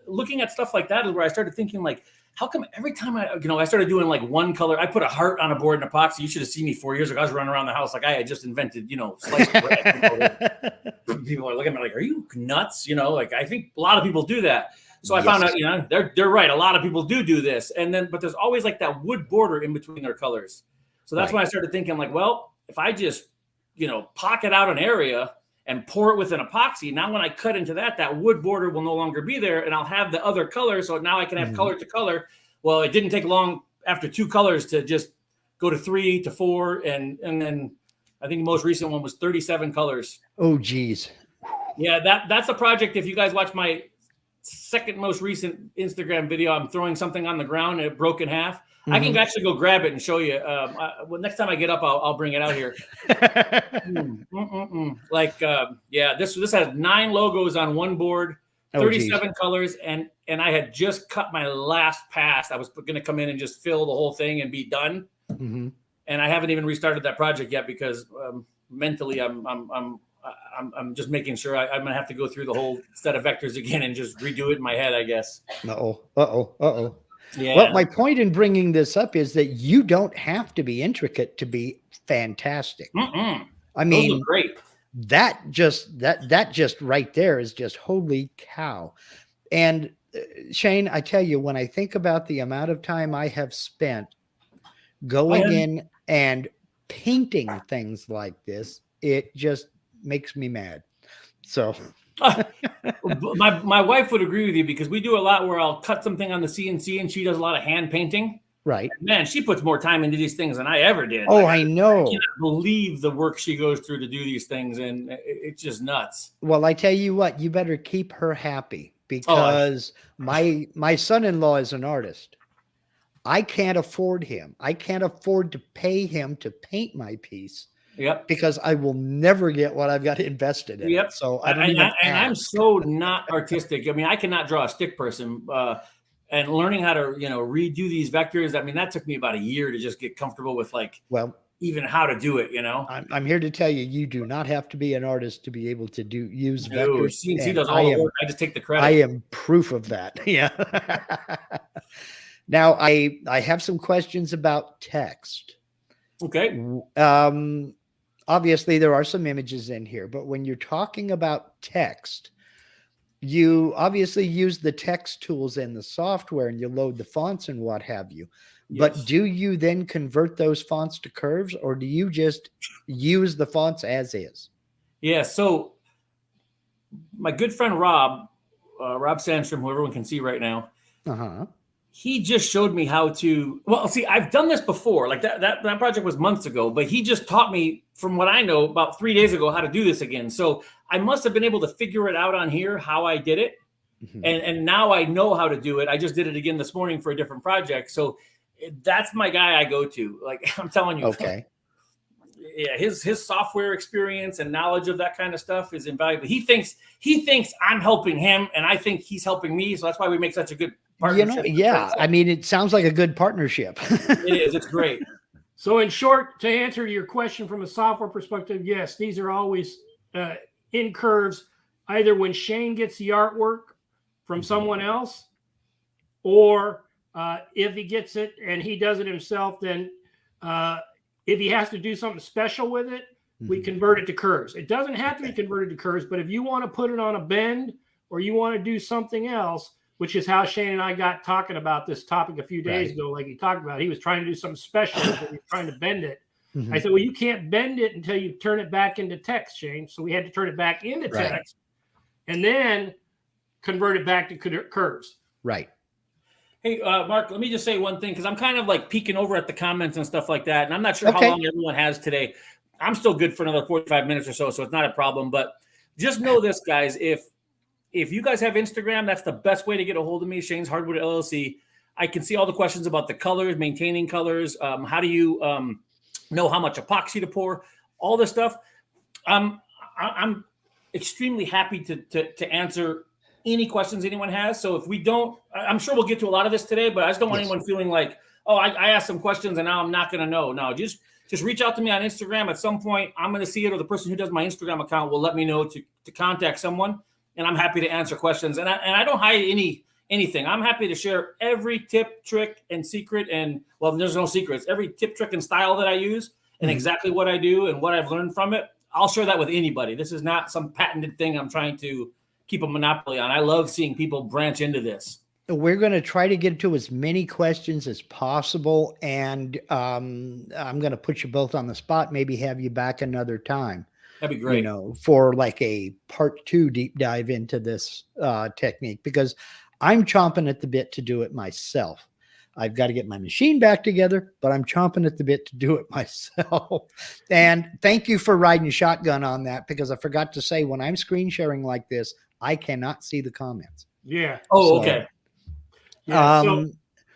looking at stuff like that is where I started thinking like, how come every time I started doing like one color, I put a heart on a board in epoxy. You should have seen me 4 years ago. I was running around the house like I had just invented, sliced bread. People are looking at me like, are you nuts? Like I think a lot of people do that. So I found out, they're right. A lot of people do this. But there's always like that wood border in between their colors. So that's when I started thinking like, well, if I just, pocket out an area and pour it with an epoxy, now when I cut into that wood border will no longer be there, and I'll have the other color. So now I can have color to color. Well, it didn't take long after 2 colors to just go to 3 to 4. And then I think the most recent one was 37 colors. Oh, geez. Yeah, that's a project. If you guys watch my second most recent Instagram video, I'm throwing something on the ground and it broke in half. I can actually go grab it and show you. Well, next time I get up, I'll bring it out here. This has 9 logos on one board, 37 colors, and I had just cut my last pass. I was going to come in and just fill the whole thing and be done. And I haven't even restarted that project yet because mentally I'm just making sure I'm going to have to go through the whole set of vectors again and just redo it in my head, I guess. Uh-oh. Yeah. Well, my point in bringing this up is that you don't have to be intricate to be fantastic. I mean, those look great. That just right there is just holy cow. And Shane, I tell you, when I think about the amount of time I have spent going in and painting things like this, it just makes me mad. So my wife would agree with you because we do a lot where I'll cut something on the CNC and she does a lot of hand painting. Right. And man, she puts more time into these things than I ever did. Oh, I know. I cannot believe the work she goes through to do these things, and it's just nuts. Well, I tell you what, you better keep her happy because my son-in-law is an artist. I can't afford him. I can't afford to pay him to paint my piece. Yep. Because I will never get what I've got invested in. Yep. It. So I don't even and I'm so not artistic. I mean, I cannot draw a stick person. And learning how to, redo these vectors. I mean, that took me about a year to just get comfortable with even how to do it, I'm here to tell you, you do not have to be an artist to be able to use vectors. CNC does all the work. I just take the credit. I am proof of that. Yeah. Now I have some questions about text. Okay. Obviously there are some images in here, but when you're talking about text, you obviously use the text tools in the software and you load the fonts and what have you. Yes. But do you then convert those fonts to curves or do you just use the fonts as is? Yeah. So my good friend, Rob Sandstrom, who everyone can see right now, he just showed me how to, I've done this before. Like that project was months ago, but he just taught me, from what I know, about 3 days ago, how to do this again. So I must have been able to figure it out on here, how I did it. Mm-hmm. And now I know how to do it. I just did it again this morning for a different project. So that's my guy I go to. Like, I'm telling you. Okay. Yeah, his software experience and knowledge of that kind of stuff is invaluable. He thinks I'm helping him, and I think he's helping me. So that's why we make such a good partnership. Yeah. I mean, it sounds like a good partnership. It is. It's great. So in short, to answer your question from a software perspective, yes, these are always in curves, either when Shane gets the artwork from someone else, or if he gets it and he does it himself, then if he has to do something special with it, we convert it to curves. It doesn't have to be converted to curves, but if you want to put it on a bend or you want to do something else, which is how Shane and I got talking about this topic a few days ago, like he talked about. He was trying to do something special, but he was trying to bend it. I said, well, you can't bend it until you turn it back into text, Shane. So we had to turn it back into text and then convert it back to curves. Right. Hey, Mark, let me just say one thing, because I'm kind of like peeking over at the comments and stuff like that. And I'm not sure how long everyone has today. I'm still good for another 45 minutes or so it's not a problem. But just know this, guys, if you guys have Instagram, that's the best way to get a hold of me, Shane's Hardwood LLC. I can see all the questions about the colors, maintaining colors. How do you know how much epoxy to pour? All this stuff. I'm extremely happy to answer any questions anyone has. So if we don't, I'm sure we'll get to a lot of this today, but I just don't want anyone feeling like, oh, I asked some questions and now I'm not going to know. No, just reach out to me on Instagram. At some point, I'm going to see it, or the person who does my Instagram account will let me know to contact someone. And I'm happy to answer questions. And I don't hide anything. I'm happy to share every tip, trick, and secret. And, well, there's no secrets. Every tip, trick, and style that I use and exactly what I do and what I've learned from it, I'll share that with anybody. This is not some patented thing I'm trying to keep a monopoly on. I love seeing people branch into this. We're going to try to get to as many questions as possible. And I'm going to put you both on the spot, maybe have you back another time. That'd be great. For like a part 2 deep dive into this technique, because I'm chomping at the bit to do it myself. I've got to get my machine back together, but I'm chomping at the bit to do it myself. And thank you for riding shotgun on that, because I forgot to say, when I'm screen sharing like this, I cannot see the comments. Yeah. Oh, okay. Yeah.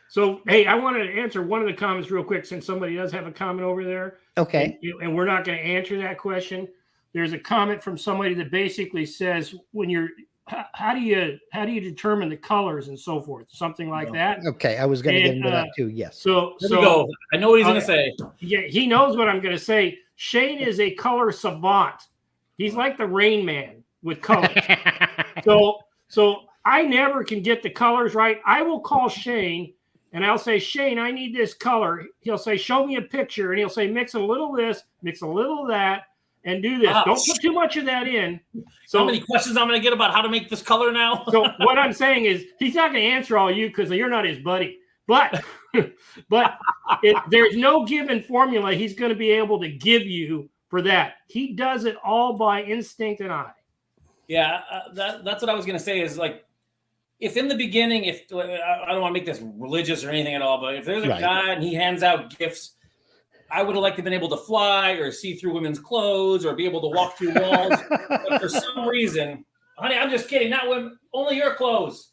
So, hey, I wanted to answer one of the comments real quick, since somebody does have a comment over there. Okay. And we're not going to answer that question. There's a comment from somebody that basically says, when you're, how do you determine the colors and so forth, something like that. Okay, I was going to get into that too. Yes. So go. I know what he's going to say. Yeah, he knows what I'm going to say. Shane is a color savant. He's like the Rain Man with colors. So I never can get the colors right. I will call Shane and I'll say, Shane, I need this color. He'll say, show me a picture, and he'll say, mix a little of this, mix a little of that, and do this. Don't put too much of that in. So how many questions I'm going to get about how to make this color now? So what I'm saying is, he's not going to answer all you because you're not his buddy. But there's no given formula he's going to be able to give you for that. He does it all by instinct and eye. Yeah, that's what I was going to say is like, if in the beginning, if I don't want to make this religious or anything at all, but if there's a guy and he hands out gifts, I would have liked to have been able to fly or see through women's clothes or be able to walk through walls. But for some reason, honey, I'm just kidding. Not women, only your clothes.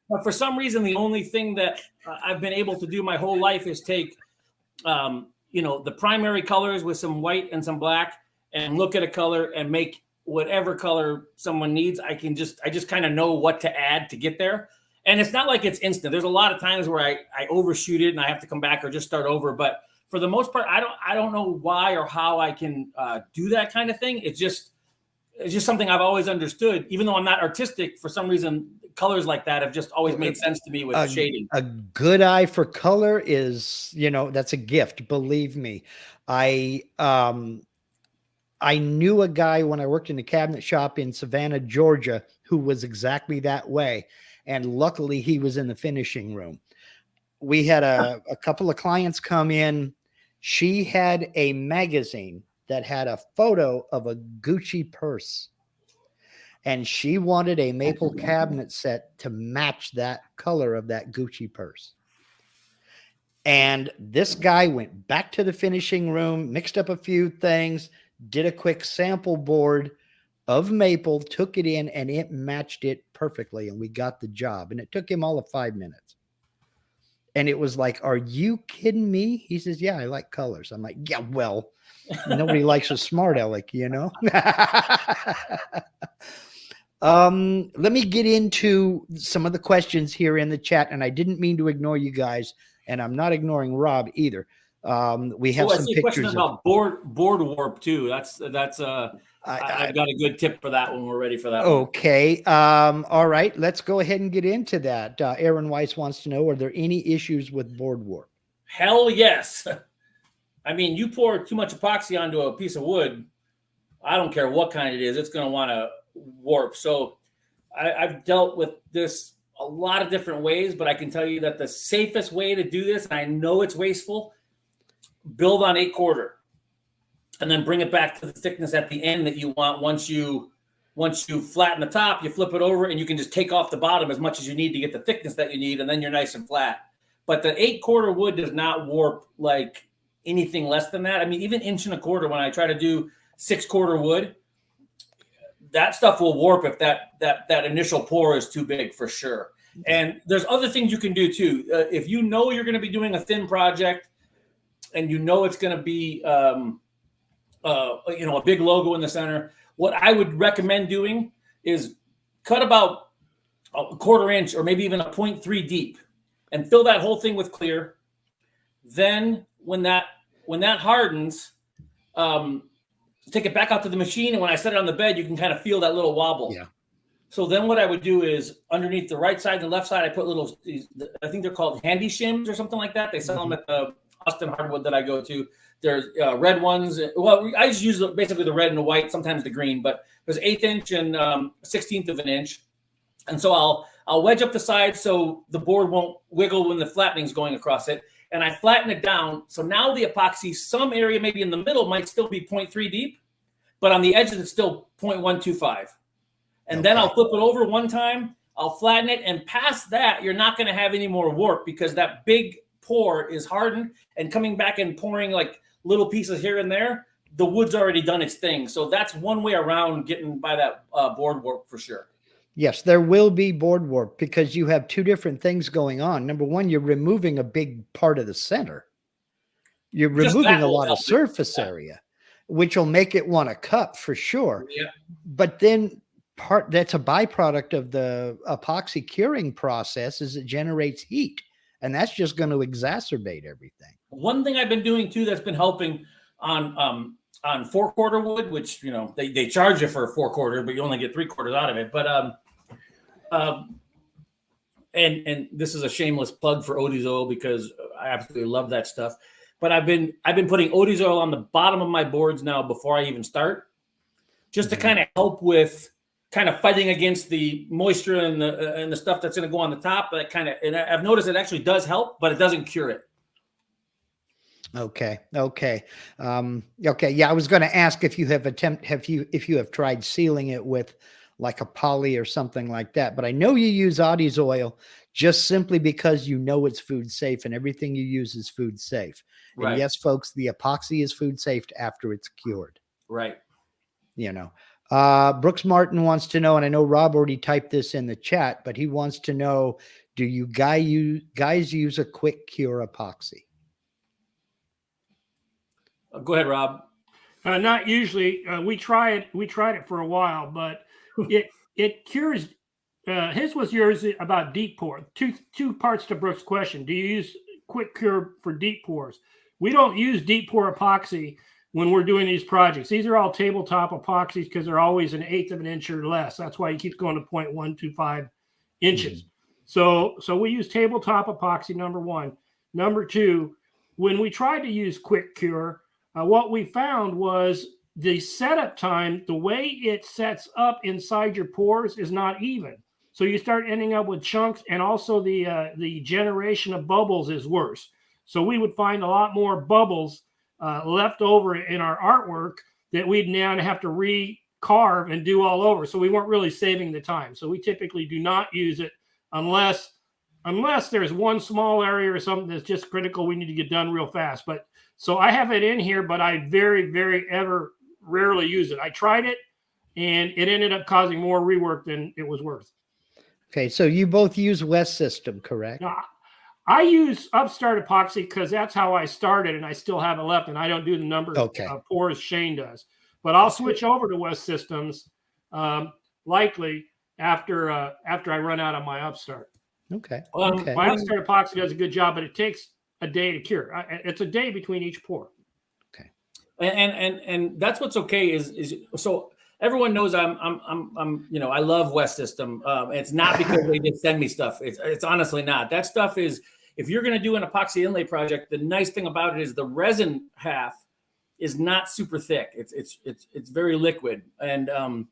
But for some reason, the only thing that I've been able to do my whole life is take, the primary colors with some white and some black and look at a color and make whatever color someone needs. I just kind of know what to add to get there. And it's not like it's instant. There's a lot of times where I overshoot it and I have to come back or just start over. But for the most part, I don't know why or how I can do that kind of thing. It's just something I've always understood. Even though I'm not artistic, for some reason, colors like that have just always made sense to me with shading. A good eye for color is, that's a gift. Believe me. I knew a guy when I worked in a cabinet shop in Savannah, Georgia, who was exactly that way. And luckily he was in the finishing room. We had a couple of clients come in. She had a magazine that had a photo of a Gucci purse. And she wanted a maple cabinet set to match that color of that Gucci purse. And this guy went back to the finishing room, mixed up a few things, did a quick sample board of maple, took it in, and it matched it perfectly. And we got the job. And it took him all of 5 minutes. And it was like, are you kidding me? He says, yeah, I like colors. I'm like, yeah, well, nobody likes a smart aleck, Let me get into some of the questions here in the chat. And I didn't mean to ignore you guys. And I'm not ignoring Rob either. We have some pictures about board warp too. I've got a good tip for that when we're ready for that. Okay. All right. Let's go ahead and get into that. Aaron Weiss wants to know, are there any issues with board warp? Hell yes. I mean, you pour too much epoxy onto a piece of wood, I don't care what kind it is, it's going to want to warp. So I've dealt with this a lot of different ways, but I can tell you that the safest way to do this, and I know it's wasteful, build on 8/4 and then bring it back to the thickness at the end that you want. Once you flatten the top, you flip it over and you can just take off the bottom as much as you need to get the thickness that you need, and then you're nice and flat. But the 8/4 wood does not warp like anything less than that. I mean, even 1.25 when I try to do 6/4 wood, that stuff will warp if that initial pour is too big for sure. And there's other things you can do too. If you know you're going to be doing a thin project and you know it's going to be a big logo in the center, what I would recommend doing is cut about a 1/4 inch or maybe even a 0.3 deep and fill that whole thing with clear. Then when that hardens, take it back out to the machine, and when I set it on the bed, you can kind of feel that little wobble. Yeah. So then what I would do is underneath the right side and the left side, I put little, I think they're called handy shims or something like that. They sell them at the Austin Hardwood that I go to. There's red ones. Well, I just use basically the red and the white, sometimes the green, but there's 1/8 inch and 1/16 of an inch. And so I'll wedge up the sides so the board won't wiggle when the flattening is going across it. And I flatten it down. So now the epoxy, some area maybe in the middle might still be 0.3 deep, but on the edges it's still 0.125. And then I'll flip it over one time, I'll flatten it, and past that, you're not going to have any more warp because that big pour is hardened, and coming back and pouring like little pieces here and there, the wood's already done its thing. So that's one way around getting by that board warp for sure. Yes, there will be board warp because you have two different things going on. Number one, you're removing a big part of the center. You're removing a lot of surface area, which will make it want to cup for sure. Yeah. But then that's a byproduct of the epoxy curing process is it generates heat, and that's just going to exacerbate everything. One thing I've been doing too that's been helping on 4/4 wood, which they charge you for a 4/4, but you only get 3/4 out of it. But and this is a shameless plug for Odie's oil because I absolutely love that stuff. But I've been putting Odie's oil on the bottom of my boards now before I even start, just to kind of help with kind of fighting against the moisture and the stuff that's going to go on the top. But and I've noticed it actually does help, but it doesn't cure it. Okay. Okay. Okay. Yeah, I was going to ask if you have tried sealing it with like a poly or something like that, but I know you use Audie's oil just simply because you know it's food safe and everything you use is food safe. Right. And yes, folks, the epoxy is food safe after it's cured. Right. You know, Brooks Martin wants to know, and I know Rob already typed this in the chat, but he wants to know, do you guys use a quick cure epoxy? Go ahead, Rob. Not usually. We tried it for a while, but it cures. His was yours about deep pour. Two parts to Brooks' question. Do you use quick cure for deep pours? We don't use deep pour epoxy when we're doing these projects. These are all tabletop epoxies because they're always 1/8 of an inch or less. That's why he keeps going to 0.125 inches. So we use tabletop epoxy, number one. Number two, when we tried to use quick cure, what we found was the setup time, the way it sets up inside your pores is not even. So you start ending up with chunks, and also the generation of bubbles is worse. So we would find a lot more bubbles left over in our artwork that we'd now have to recarve and do all over. So we weren't really saving the time. So we typically do not use it unless there's one small area or something that's just critical we need to get done real fast. But so I have it in here, but I very, very rarely use it. I tried it, and it ended up causing more rework than it was worth. Okay, so you both use West System, correct? No, I use Upstart epoxy because that's how I started, and I still have it left, and I don't do the numbers pours Shane does. But I'll switch over to West Systems likely after I run out of my Upstart. Okay. My Upstart epoxy does a good job, but it takes a day to cure. It's a day between each pour. Okay. And that's what's okay is so everyone knows I'm I love West System. It's not because they just send me stuff. It's honestly not. That stuff is, if you're going to do an epoxy inlay project, the nice thing about it is the resin half is not super thick. It's very liquid, and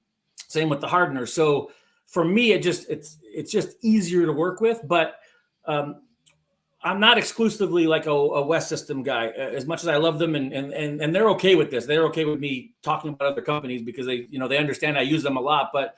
same with the hardener. So for me, it's just easier to work with. But I'm not exclusively like a West System guy. As much as I love them, and they're okay with this. They're okay with me talking about other companies because they understand I use them a lot. But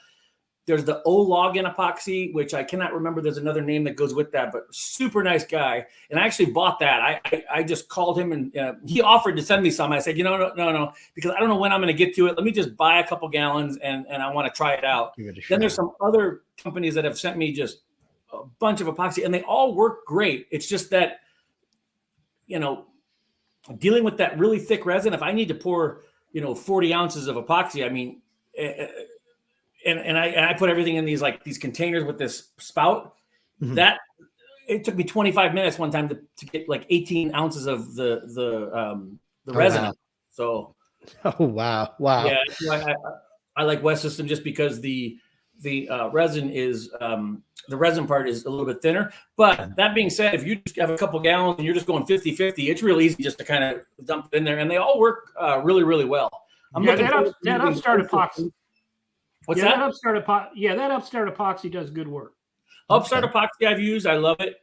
there's the O-Login epoxy, which I cannot remember. There's another name that goes with that, but super nice guy. And I actually bought that. I just called him, and he offered to send me some. I said, no, because I don't know when I'm going to get to it. Let me just buy a couple gallons, and I want to try it out. Then there's some other companies that have sent me just a bunch of epoxy, and they all work great. It's just that, dealing with that really thick resin, if I need to pour, 40 ounces of epoxy, I mean, and I put everything in these containers with this spout. Mm-hmm. That it took me 25 minutes one time to get like 18 ounces of the resin. Wow. So, wow. Yeah, I like West System just because the resin is the resin part is a little bit thinner. But that being said, if you just have a couple gallons and you're just going 50-50, it's real easy just to kind of dump it in there, and they all work really, really well. That Upstart epoxy. What's that? That Upstart epoxy does good work. Upstart epoxy I've used. I love it.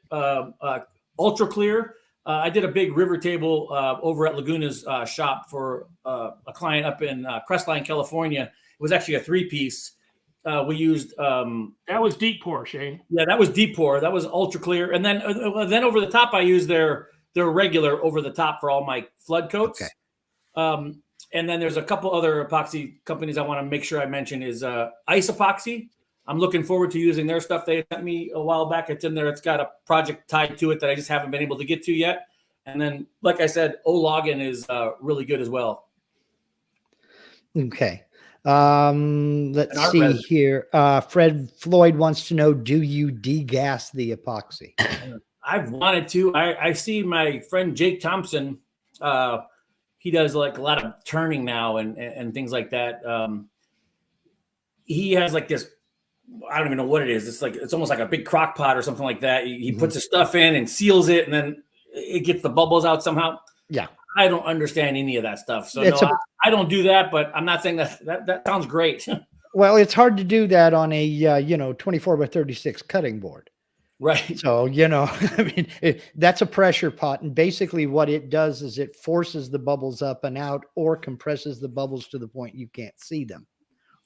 Ultra Clear. I did a big river table over at Laguna's shop for a client up in Crestline, California. It was actually a 3-piece. We used that was deep pour, Shane. Yeah, that was deep pour. That was Ultra Clear, and then over the top, I used their regular over the top for all my flood coats. Okay. And then there's a couple other epoxy companies I want to make sure I mention is Ice Epoxy. I'm looking forward to using their stuff. They sent me a while back. It's in there. It's got a project tied to it that I just haven't been able to get to yet. And then, like I said, O-Login is really good as well. Okay. Let's see here. Fred Floyd wants to know, do you degas the epoxy? I've wanted to. I see my friend Jake Thompson. He does like a lot of turning now and things like that. He has like this, I don't even know what it is. It's almost like a big crock pot or something like that. He puts his stuff in and seals it, and then it gets the bubbles out somehow. Yeah. I don't understand any of that stuff. So I don't do that, but I'm not saying that sounds great. Well, it's hard to do that on a 24 by 36 cutting board. Right. So, I mean, that's a pressure pot. And basically what it does is it forces the bubbles up and out or compresses the bubbles to the point you can't see them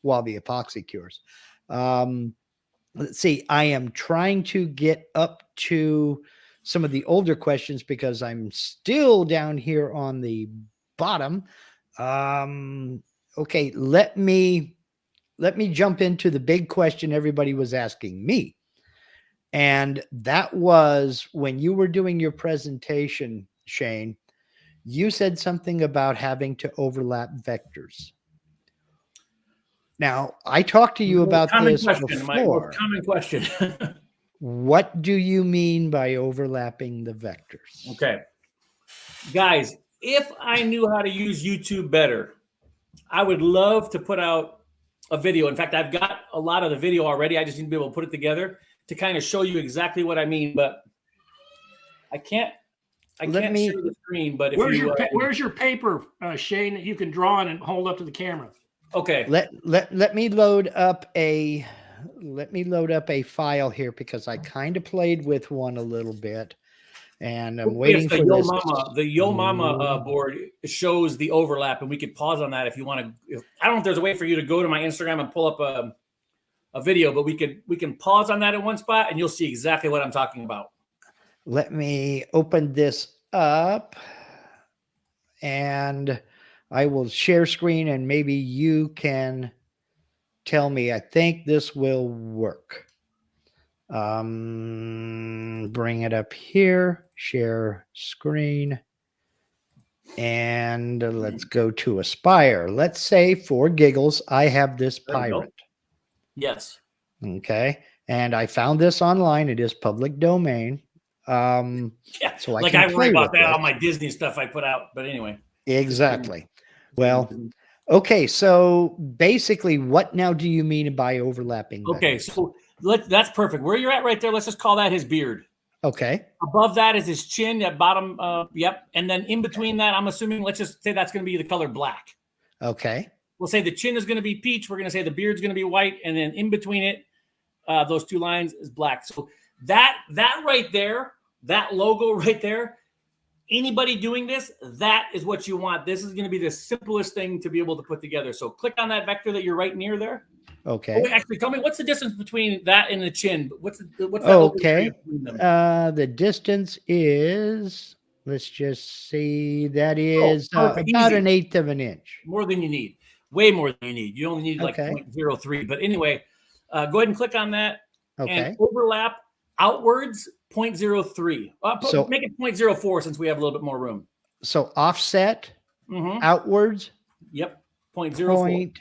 while the epoxy cures. Let's see. I am trying to get up to some of the older questions because I'm still down here on the bottom. Okay, let me jump into the big question everybody was asking me. And that was when you were doing your presentation, Shane, you said something about having to overlap vectors. Now, I talked to you about this before. Common question. What do you mean by overlapping the vectors? Okay. Guys, if I knew how to use YouTube better, I would love to put out a video. In fact, I've got a lot of the video already. I just need to be able to put it together to kind of show you exactly what I mean, but I can't share the screen. But if where's your paper, Shane, that you can draw on and hold up to the camera? Okay. Let me load up a file here because I kind of played with one a little bit, and I'm waiting for this. The Yo Mama board shows the overlap, and we could pause on that if you want to. I don't know if there's a way for you to go to my Instagram and pull up a video, but we can pause on that in one spot, and you'll see exactly what I'm talking about. Let me open this up, and I will share screen, and maybe you can tell me. I think this will work. Bring it up here, share screen, and let's go to Aspire. Let's say for giggles, I have this pirate. Yes. Okay. And I found this online. It is public domain. Yeah. So I worry about that on my Disney stuff I put out, but anyway. Exactly. Well, okay. So basically, what now do you mean by overlapping? Okay. Vectors? So that's perfect. Where you're at right there, let's just call that his beard. Okay. Above that is his chin, that bottom. Yep. And then in between that, I'm assuming, let's just say that's going to be the color black. Okay. We'll say the chin is going to be peach. We're going to say the beard's going to be white. And then in between it, those two lines is black. So that right there, that logo right there, anybody doing this, that is what you want. This is going to be the simplest thing to be able to put together. So click on that vector that you're right near there. Okay. Oh, wait, actually, tell me what's the distance between that and the chin? What's that? Okay. The distance is, let's just see, that is about Easy. 1/8 of an inch. More than you need. Way more than you need. You only need like 0.03. But anyway, go ahead and click on that. Okay. And overlap outwards 0.03. So make it 0.04 since we have a little bit more room. So offset outwards. Yep. 0.04.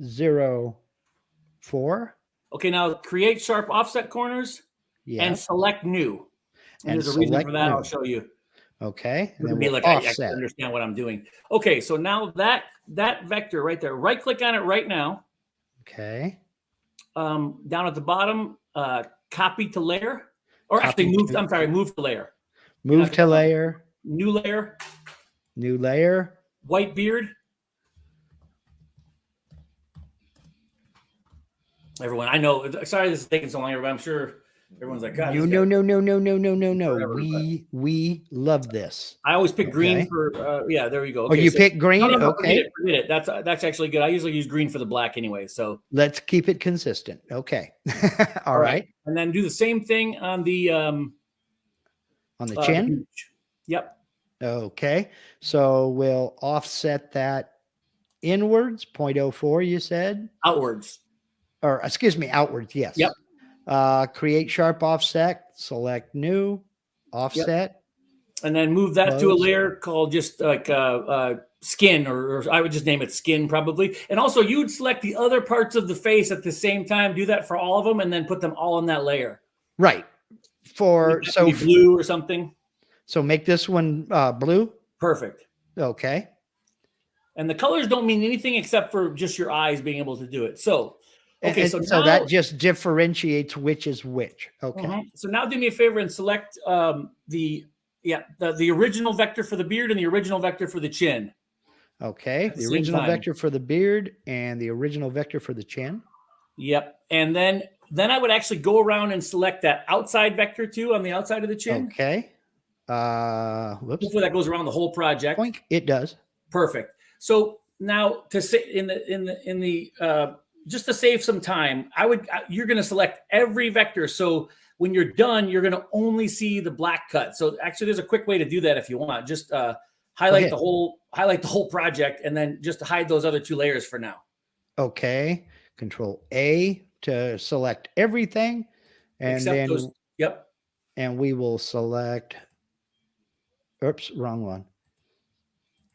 0.04. Okay, now create sharp offset corners and select new. And there's a reason for that. I'll show you. Okay. And then we'll offset. I understand what I'm doing. Okay, so now that vector right there, right click on it right now. Okay. Down at the bottom, copy to layer. Or actually move to layer. Move to layer. New layer. New layer. White beard. Everyone, I know. Sorry, this is taking so long, but I'm sure everyone's like, God. No. We love this. I always pick green for. Yeah, there you go. Okay, you pick green. No, okay, forget it. That's actually good. I usually use green for the black anyway. So let's keep it consistent. Okay. All right. And then do the same thing on the chin. Yep. Okay. So we'll offset that inwards, 0.04. You said outwards. Or excuse me, outwards. Yes. Yep. Create sharp offset, select new, offset. And then move that to a layer called just like skin, or I would just name it skin probably. And also you'd select the other parts of the face at the same time, do that for all of them, and then put them all in that layer. Right. So blue or something. So make this one blue. Perfect. Okay. And the colors don't mean anything except for just your eyes being able to do it. So okay, so that just differentiates which is which. Okay. So now do me a favor and select the original vector for the beard and the original vector for the chin. Okay. The original vector for the beard and the original vector for the chin. Yep. And then Then I would actually go around and select that outside vector too on the outside of the chin. Okay. Whoops. Hopefully that goes around the whole project. Boink. It does. Perfect. So now to say in the just to save some time, you're going to select every vector. So when you're done, you're going to only see the black cut. So actually, there's a quick way to do that if you want. Just highlight the whole project, and then just hide those other 2 layers for now. Okay. Control A to select everything, and Except then those, yep. And we will select. Oops, wrong one.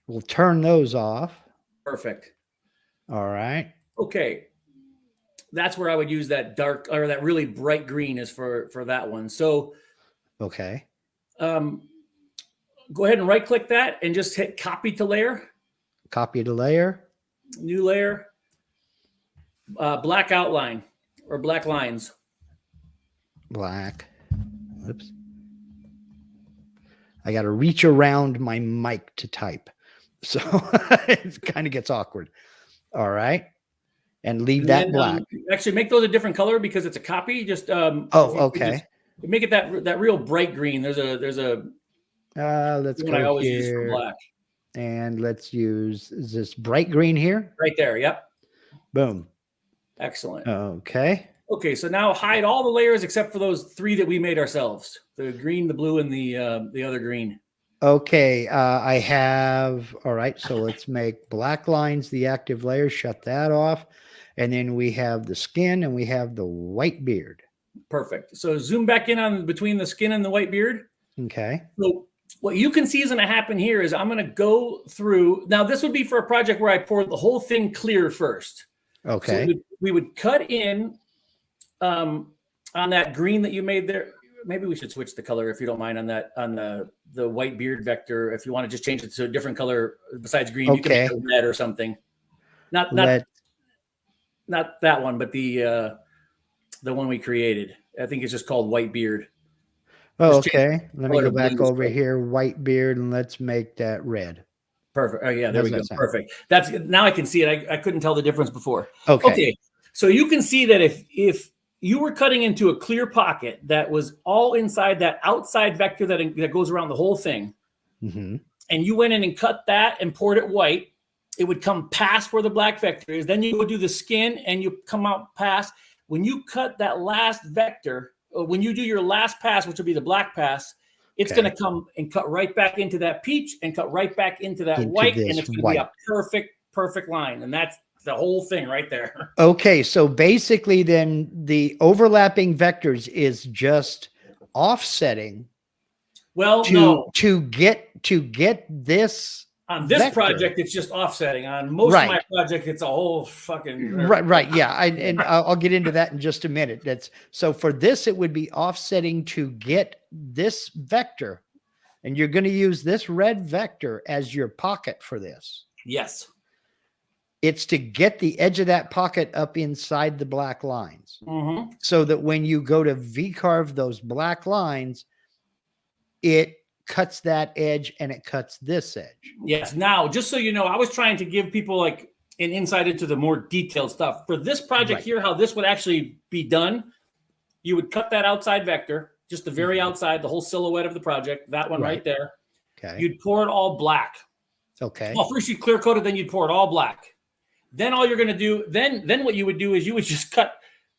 We'll turn those off. Perfect. All right. Okay. That's where I would use that dark or that really bright green is for that one. So, okay. Go ahead and right click that and just hit copy to layer. Copy to layer. New layer. Black outline or black lines. Black. Oops. I got to reach around my mic to type. So it kind of gets awkward. All right. And leave that black. Actually, make those a different color because it's a copy. Just okay. Make it that real bright green. There's a let's go I always here. use for black. And let's use this bright green here. Right there. Yep. Boom. Excellent. Okay. Okay, so now hide all the layers except for those 3 that we made ourselves: the green, the blue, and the other green. Okay, I have. All right, so let's make black lines the active layer. Shut that off, and then we have the skin, and we have the white beard. Perfect. So zoom back in on between the skin and the white beard. Okay. So what you can see is going to happen here is I'm going to go through. Now this would be for a project where I poured the whole thing clear first. Okay. So we would cut in on that green that you made there. Maybe we should switch the color if you don't mind on that, on the white beard vector. If you want to just change it to a different color besides green, you can make it red or something. Not that one, but the one we created. I think it's just called white beard. Oh, okay. Let me go back over here, white beard, and let's make that red. Perfect. Oh yeah, there we go. Perfect. That's now I can see it. I couldn't tell the difference before. Okay. So you can see that if you were cutting into a clear pocket that was all inside that outside vector that goes around the whole thing, and you went in and cut that and poured it white, it would come past where the black vector is. Then you go do the skin and you come out past. When you cut that last vector, when you do your last pass, which will be the black pass, it's going to come and cut right back into that peach and cut right back into that white, and it's going to be a perfect line. And that's the whole thing right there. Okay, so basically then the overlapping vectors is just offsetting. Well, to get this on this project, it's just offsetting. On most of my project, it's a whole fucking right. Yeah, I'll get into that in just a minute. That's so for this, it would be offsetting to get this vector, and you're going to use this red vector as your pocket for this. Yes. It's to get the edge of that pocket up inside the black lines, so that when you go to V-carve those black lines, it cuts that edge and it cuts this edge. Yes. Now, just so you know, I was trying to give people like an insight into the more detailed stuff. For this project here, how this would actually be done, you would cut that outside vector, just the very outside, the whole silhouette of the project, that one right there. Okay. You'd pour it all black. Okay. Well, first you'd clear coat it, then you'd pour it all black. Then all you're going to do, then what you would do is you would just cut.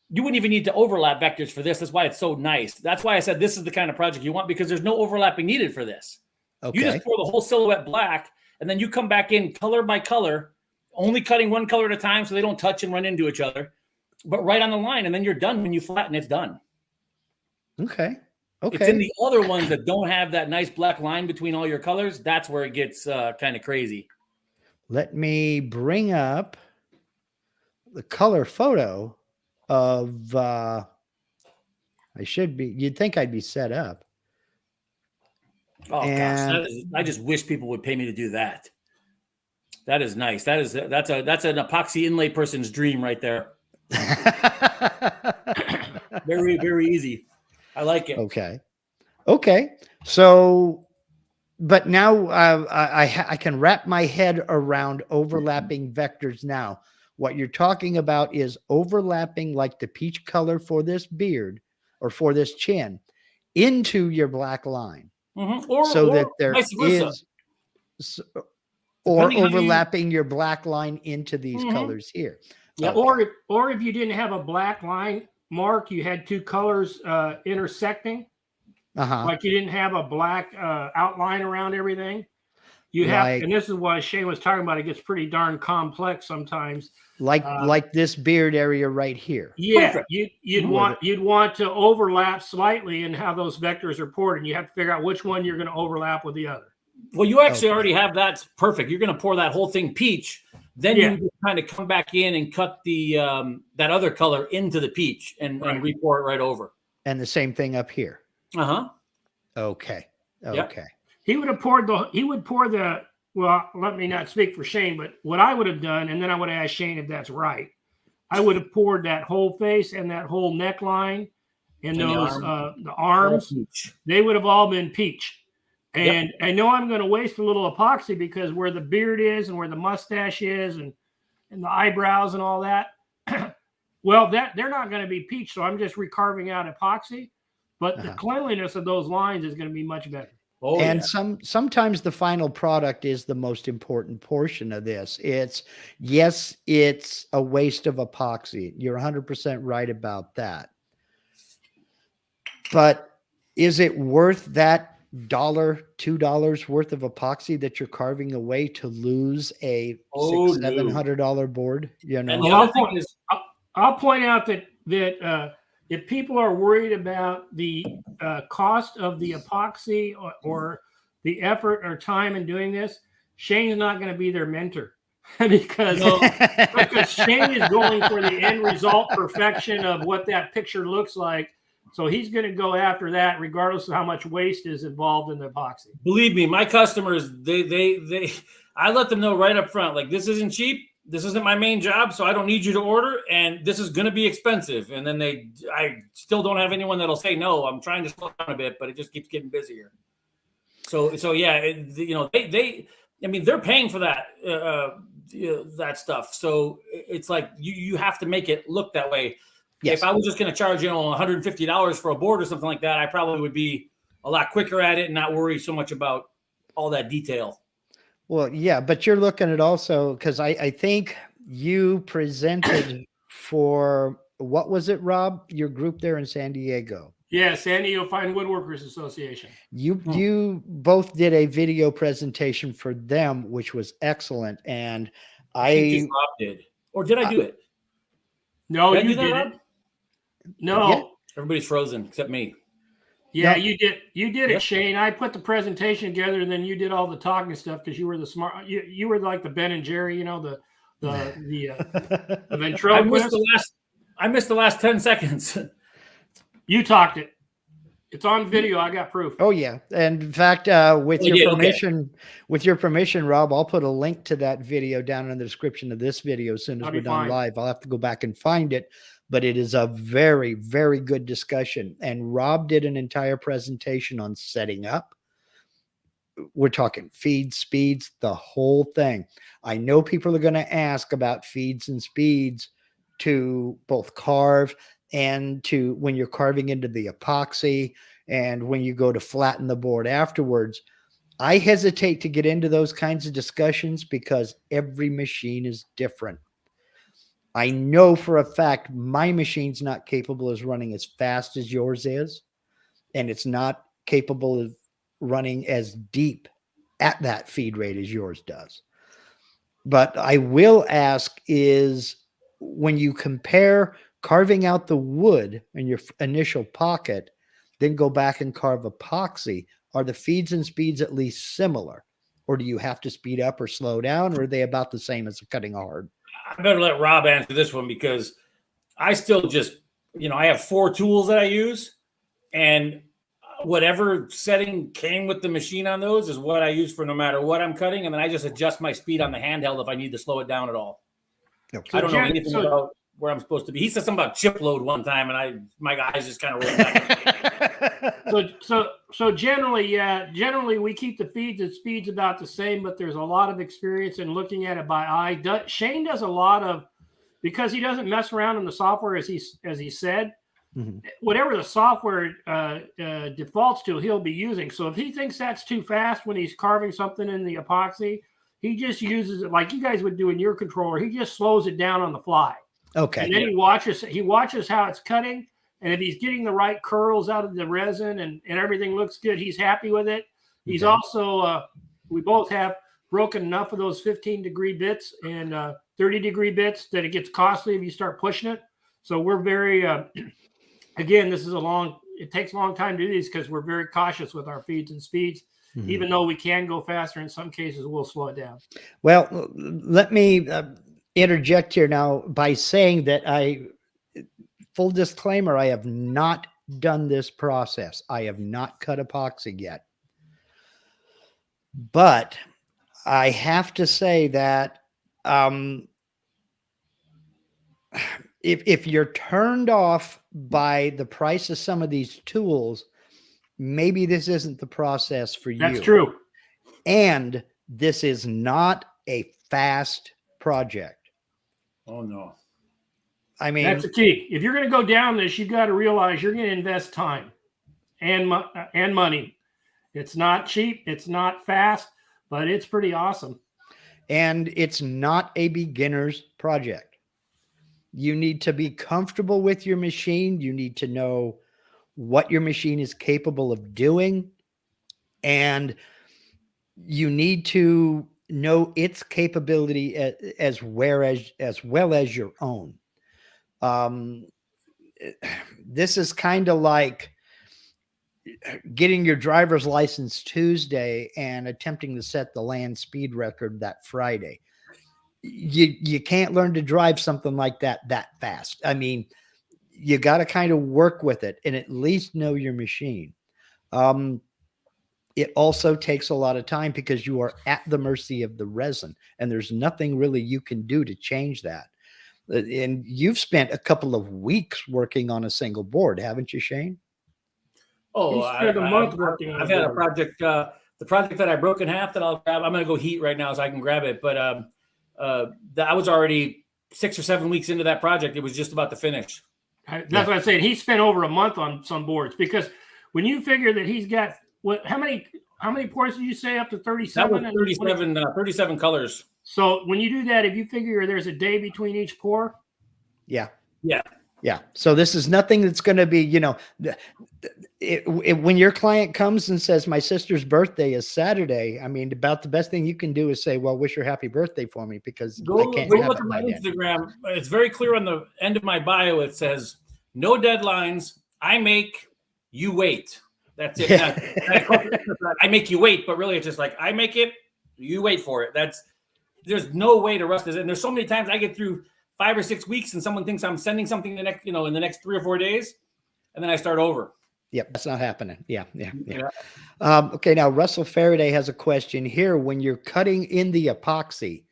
You wouldn't even need to overlap vectors for this. That's why it's so nice. That's why I said this is the kind of project you want, because there's no overlapping needed for this. Okay. You just pour the whole silhouette black, and then you come back in color by color, only cutting one color at a time so they don't touch and run into each other, but right on the line, and then you're done. When you flatten, it's done. Okay. It's in the other ones that don't have that nice black line between all your colors. That's where it gets kind of crazy. Let me bring up the color photo of I should be, you'd think I'd be set up. Oh gosh, I just wish people would pay me to do that. That is nice. That's an epoxy inlay person's dream right there. Very, very easy. I like it. Okay. So, but now I can wrap my head around overlapping vectors now. What you're talking about is overlapping like the peach color for this beard or for this chin into your black line. Or that there vice versa. Or overlapping your black line into these colors here. Yep. Okay. Or if you didn't have a black line, Mark, you had two colors intersecting. Like you didn't have a black outline around everything. You have, and this is why Shane was talking about, it gets pretty darn complex sometimes. Like this beard area right here. Yeah, you'd want to overlap slightly in how those vectors are poured, and you have to figure out which one you're going to overlap with the other. Well, you actually already have that perfect. You're going to pour that whole thing peach. Then you just kind of come back in and cut the that other color into the peach and re-pour it right over. And the same thing up here. Okay. Yep. He would pour the, well, let me not speak for Shane, but what I would have done, and then I would have asked Shane if that's right. I would have poured that whole face and that whole neckline and those the arms. They would have all been peach. And I know I'm going to waste a little epoxy because where the beard is and where the mustache is and the eyebrows and all that, well, they're not going to be peach. So I'm just recarving out epoxy. But the cleanliness of those lines is going to be much better. Sometimes the final product is the most important portion of this. It's a waste of epoxy. You're 100% right about that. But is it worth that $2 worth of epoxy that you're carving away to lose a $600-700 board? You know, and the other thing is, I'll point out that if people are worried about the cost of the epoxy or the effort or time in doing this, Shane's not going to be their mentor because Shane is going for the end result perfection of what that picture looks like. So he's going to go after that regardless of how much waste is involved in the epoxy. Believe me, my customers, I let them know right up front, like, this isn't cheap. This isn't my main job, so I don't need you to order, and this is going to be expensive. And then I still don't have anyone that'll say no. I'm trying to slow down a bit, but it just keeps getting busier. So yeah, they're paying for that that stuff. So it's like you have to make it look that way. Yes. If I was just going to charge $150 for a board or something like that, I probably would be a lot quicker at it and not worry so much about all that detail. Well, yeah, but you're looking at also, because I think you presented for, what was it, Rob? Your group there in San Diego. Yeah, San Diego Fine Woodworkers Association. You both did a video presentation for them, which was excellent. And I think Rob did. Or did I do it? No, you didn't. No. Yeah. Everybody's frozen except me. Yeah, no. You did it, Shane. I put the presentation together, and then you did all the talking stuff because you were the smart. You were like the Ben and Jerry, the ventriloquist. I missed the last 10 seconds. You talked it. It's on video. I got proof. Oh yeah, and in fact, with your permission, Rob, I'll put a link to that video down in the description of this video as soon as we're done live. I'll have to go back and find it. But it is a very, very good discussion. And Rob did an entire presentation on setting up. We're talking feeds, speeds, the whole thing. I know people are going to ask about feeds and speeds to both carve and to when you're carving into the epoxy and when you go to flatten the board afterwards. I hesitate to get into those kinds of discussions because every machine is different. I know for a fact my machine's not capable of running as fast as yours is, and it's not capable of running as deep at that feed rate as yours does. But I will ask is when you compare carving out the wood in your initial pocket, then go back and carve epoxy, are the feeds and speeds at least similar? Or do you have to speed up or slow down, or are they about the same as cutting hard? I better let Rob answer this one because I still just, I have 4 tools that I use, and whatever setting came with the machine on those is what I use for no matter what I'm cutting. And then I just adjust my speed on the handheld if I need to slow it down at all. Okay. I don't know anything about where I'm supposed to be. He said something about chip load one time, and my eyes just kind of rolled back. So generally we keep the feeds and speeds about the same, but there's a lot of experience in looking at it by eye. Shane does a lot of because he doesn't mess around in the software as he said. Whatever the software defaults to, he'll be using. So if he thinks that's too fast when he's carving something in the epoxy, he just uses it like you guys would do in your controller. He just slows it down on the fly. Okay. And then he watches how it's cutting. And if he's getting the right curls out of the resin and everything looks good, he's happy with it. He's also, we both have broken enough of those 15-degree bits and 30-degree bits that it gets costly if you start pushing it. So we're very, again, it takes a long time to do these because we're very cautious with our feeds and speeds. Even though we can go faster, in some cases, we'll slow it down. Well, let me interject here now by saying that full disclaimer, I have not done this process. I have not cut epoxy yet. But I have to say that if you're turned off by the price of some of these tools, maybe this isn't the process for you. That's true. And this is not a fast project. Oh, no. I mean, that's the key. If you're going to go down this, you've got to realize you're going to invest time and money. It's not cheap. It's not fast, but it's pretty awesome. And it's not a beginner's project. You need to be comfortable with your machine. You need to know what your machine is capable of doing. And you need to know its capability as well as your own. This is kind of like getting your driver's license Tuesday and attempting to set the land speed record that Friday. You can't learn to drive something like that fast. I mean, you got to kind of work with it and at least know your machine. It also takes a lot of time because you are at the mercy of the resin, and there's nothing really you can do to change that. And you've spent a couple of weeks working on a single board, haven't you, Shane? Oh, I've had a project, the project that I broke in half that I'll grab. I'm going to go heat right now so I can grab it. But I was already 6 or 7 weeks into that project. It was just about to finish. That's what I'm saying. He spent over a month on some boards because when you figure that he's got how many pours did you say, up to 37? That was 37 colors. So when you do that, if you figure there's a day between each pour. Yeah. Yeah. Yeah. So this is nothing that's going to be, when your client comes and says, my sister's birthday is Saturday, I mean, about the best thing you can do is say, well, wish her happy birthday for me because I can't look at my Instagram. It's very clear on the end of my bio. It says, no deadlines. I make you wait. That's it. I make you wait, but really it's just like, I make it, you wait for it. There's no way to rush this. And there's so many times I get through 5 or 6 weeks and someone thinks I'm sending something in the next 3 or 4 days, and then I start over. Yep, that's not happening. Yeah. Okay, now Russell Faraday has a question here. When you're cutting in the epoxy,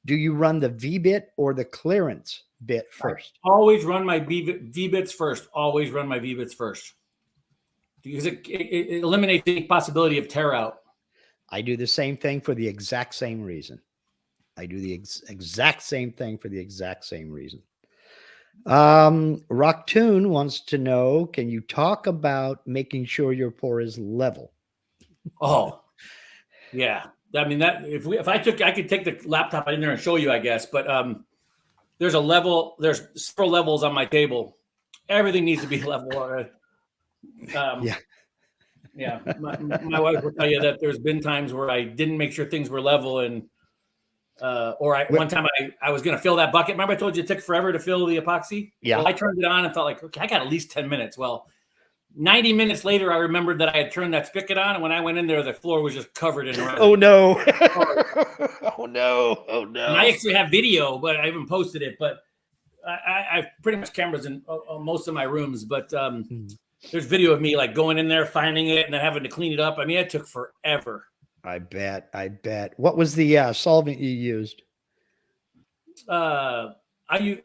do you run the V-bit or the clearance bit first? I always run my V-bits first. Always run my V-bits first. Because it eliminates the possibility of tear out. I do the same thing for the exact same reason. Exact same thing for the exact same reason. Rocktoon wants to know, can you talk about making sure your pour is level? Oh, yeah. I mean, that I could take the laptop in there and show you, I guess, but there's several levels on my table. Everything needs to be level. Yeah. My wife will tell you that there's been times where I didn't make sure things were level, and one time I was going to fill that bucket. Remember I told you it took forever to fill the epoxy? Yeah. Well, I turned it on and thought like, okay, I got at least 10 minutes. Well, 90 minutes later, I remembered that I had turned that spigot on, and when I went in there, the floor was just covered in resin. Oh no! Oh no! And I actually have video, but I haven't posted it. But I pretty much cameras in most of my rooms, but there's video of me like going in there, finding it, and then having to clean it up. I mean, it took forever. I bet. What was the solvent you used? I use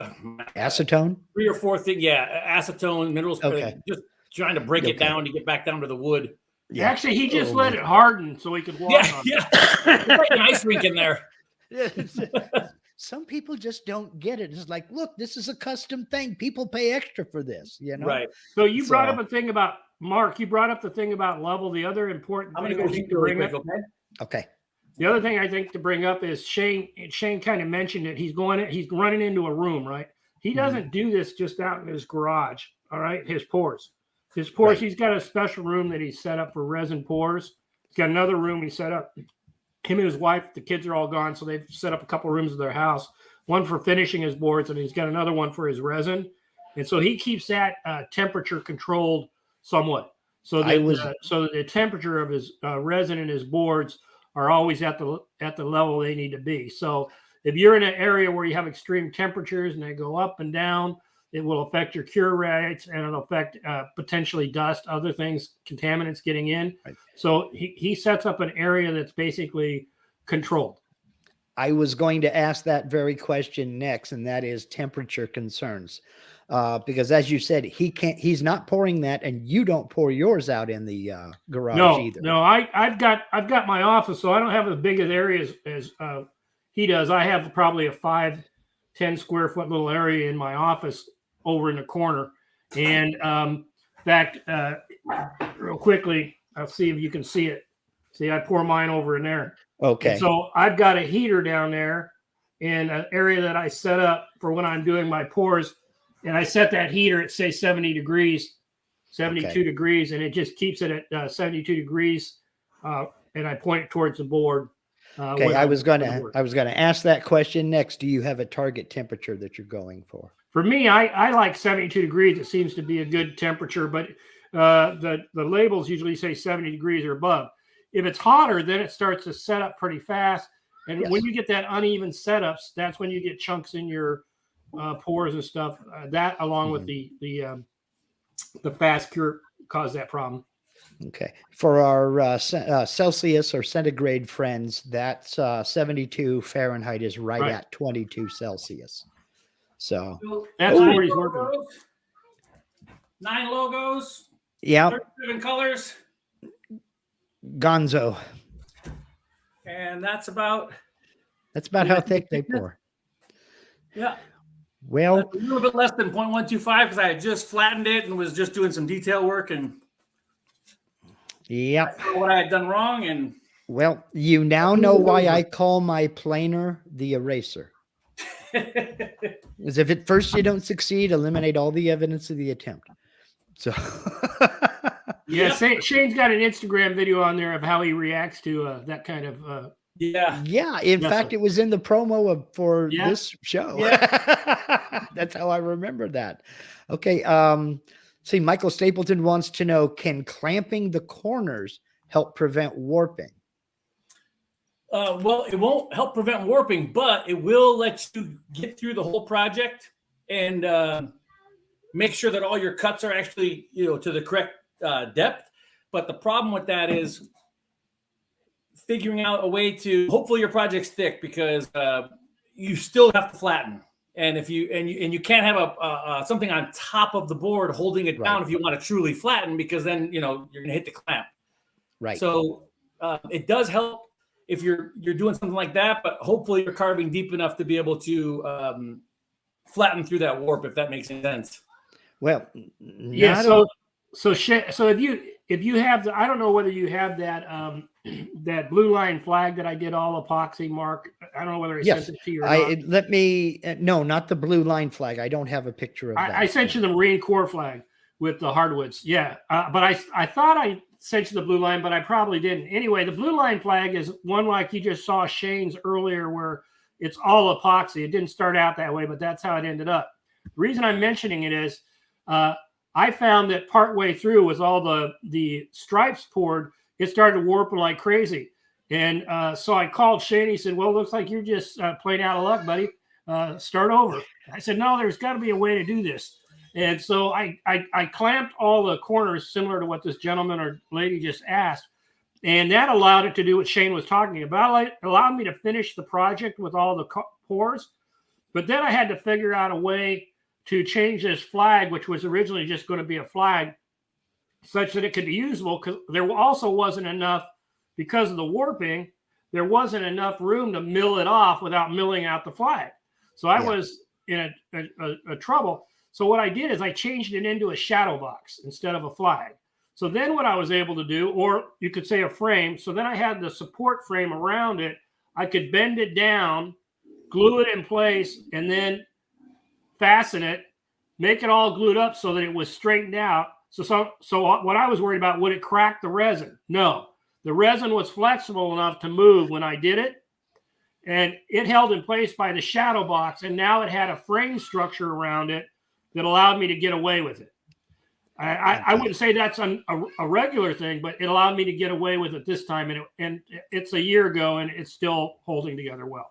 acetone. 3 or 4 things. Yeah, acetone, mineral spray. Okay. Just trying to break it down to get back down to the wood. Yeah. Actually, he just let it harden so he could walk on it. Yeah. Like an ice rink in there. some people just don't get it. It's like, look, this is a custom thing. People pay extra for this, you know? Right. So you brought up a thing about, Mark, you brought up the thing about level. The other important I'm thing going to go really quick, okay? Okay. The other thing I think to bring up is Shane kind of mentioned it. He's running into a room, right? He doesn't do this just out in his garage, all right? His pours. Right. He's got a special room that he's set up for resin pours. He's got another room he set up. Him and his wife, the kids are all gone, so they've set up a couple rooms of their house. One for finishing his boards, and he's got another one for his resin. And so he keeps that temperature controlled somewhat. So that the temperature of his resin and his boards are always at the level they need to be. So if you're in an area where you have extreme temperatures and they go up and down, it will affect your cure rates, and it'll affect potentially dust, other things, contaminants getting in. Right. So he sets up an area that's basically controlled. I was going to ask that very question next, and that is temperature concerns. Because as you said, he's not pouring that, and you don't pour yours out in the garage either. No, I've got my office, so I don't have as big an area as he does. I have probably a 5-10 square foot little area in my office over in the corner. And in fact, real quickly, I'll see if you can see it. See, I pour mine over in there. Okay. And so I've got a heater down there in an area that I set up for when I'm doing my pours. And I set that heater at, say, 70 degrees, 72 degrees, and it just keeps it at 72 degrees. And I point it towards the board. Okay, I was going to ask that question next. Do you have a target temperature that you're going for? For me, I like 72 degrees. It seems to be a good temperature, but the labels usually say 70 degrees or above. If it's hotter, then it starts to set up pretty fast. And when you get that uneven setups, that's when you get chunks in your pores and stuff. That, along with the fast cure, cause that problem. Okay. For our Celsius or centigrade friends, that's 72 Fahrenheit is right at 22 Celsius. So that's where he's working. 9 logos. Yeah. 37 colors. Gonzo. And that's about how thick they pour. Yeah. Well, a little bit less than 0.125 because I had just flattened it and was just doing some detail work, and I saw what I had done wrong. And well, you now know why I call my planer the eraser. Because if at first you don't succeed, eliminate all the evidence of the attempt. So yeah, Shane's got an Instagram video on there of how he reacts to that kind of yeah. In fact, it was in the promo for this show. Yeah. That's how I remember that. Okay. See, Michael Stapleton wants to know, can clamping the corners help prevent warping? Well, it won't help prevent warping, but it will let you get through the whole project and make sure that all your cuts are actually, to the correct depth. But the problem with that is figuring out a way to, hopefully your project's thick, because you still have to flatten. And if you can't have a something on top of the board holding it down if you want to truly flatten, because then you're going to hit the clamp. Right. So it does help if you're doing something like that, but hopefully you're carving deep enough to be able to flatten through that warp, if that makes any sense. Well, yeah. So if you have I don't know whether you have that that blue line flag that I did all epoxy, Mark. I don't know whether I sent it to you or not. No, not the blue line flag. I don't have a picture of that. I sent you the Marine Corps flag with the hardwoods. Yeah. But I thought I sent you the blue line, but I probably didn't. Anyway, the blue line flag is one like you just saw Shane's earlier, where it's all epoxy. It didn't start out that way, but that's how it ended up. The reason I'm mentioning it is I found that partway through, with all the stripes poured, it started warping like crazy. And so I called Shane. He said, well, it looks like you're just playing out of luck, buddy. Start over. I said, no, there's got to be a way to do this. And so I clamped all the corners similar to what this gentleman or lady just asked. And that allowed it to do what Shane was talking about. It allowed me to finish the project with all the pores. But then I had to figure out a way to change this flag, which was originally just going to be a flag, such that it could be usable, because there also wasn't enough, because of the warping, there wasn't enough room to mill it off without milling out the flag. So I was in a trouble. So what I did is I changed it into a shadow box instead of a flag. So then what I was able to do, or you could say a frame, so then I had the support frame around it. I could bend it down, glue it in place, and then fasten it, make it all glued up so that it was straightened out. So what I was worried about, would it crack the resin? No. The resin was flexible enough to move when I did it, and it held in place by the shadow box, and now it had a frame structure around it that allowed me to get away with it. I wouldn't say that's a regular thing, but it allowed me to get away with it this time, and it's a year ago, and it's still holding together well.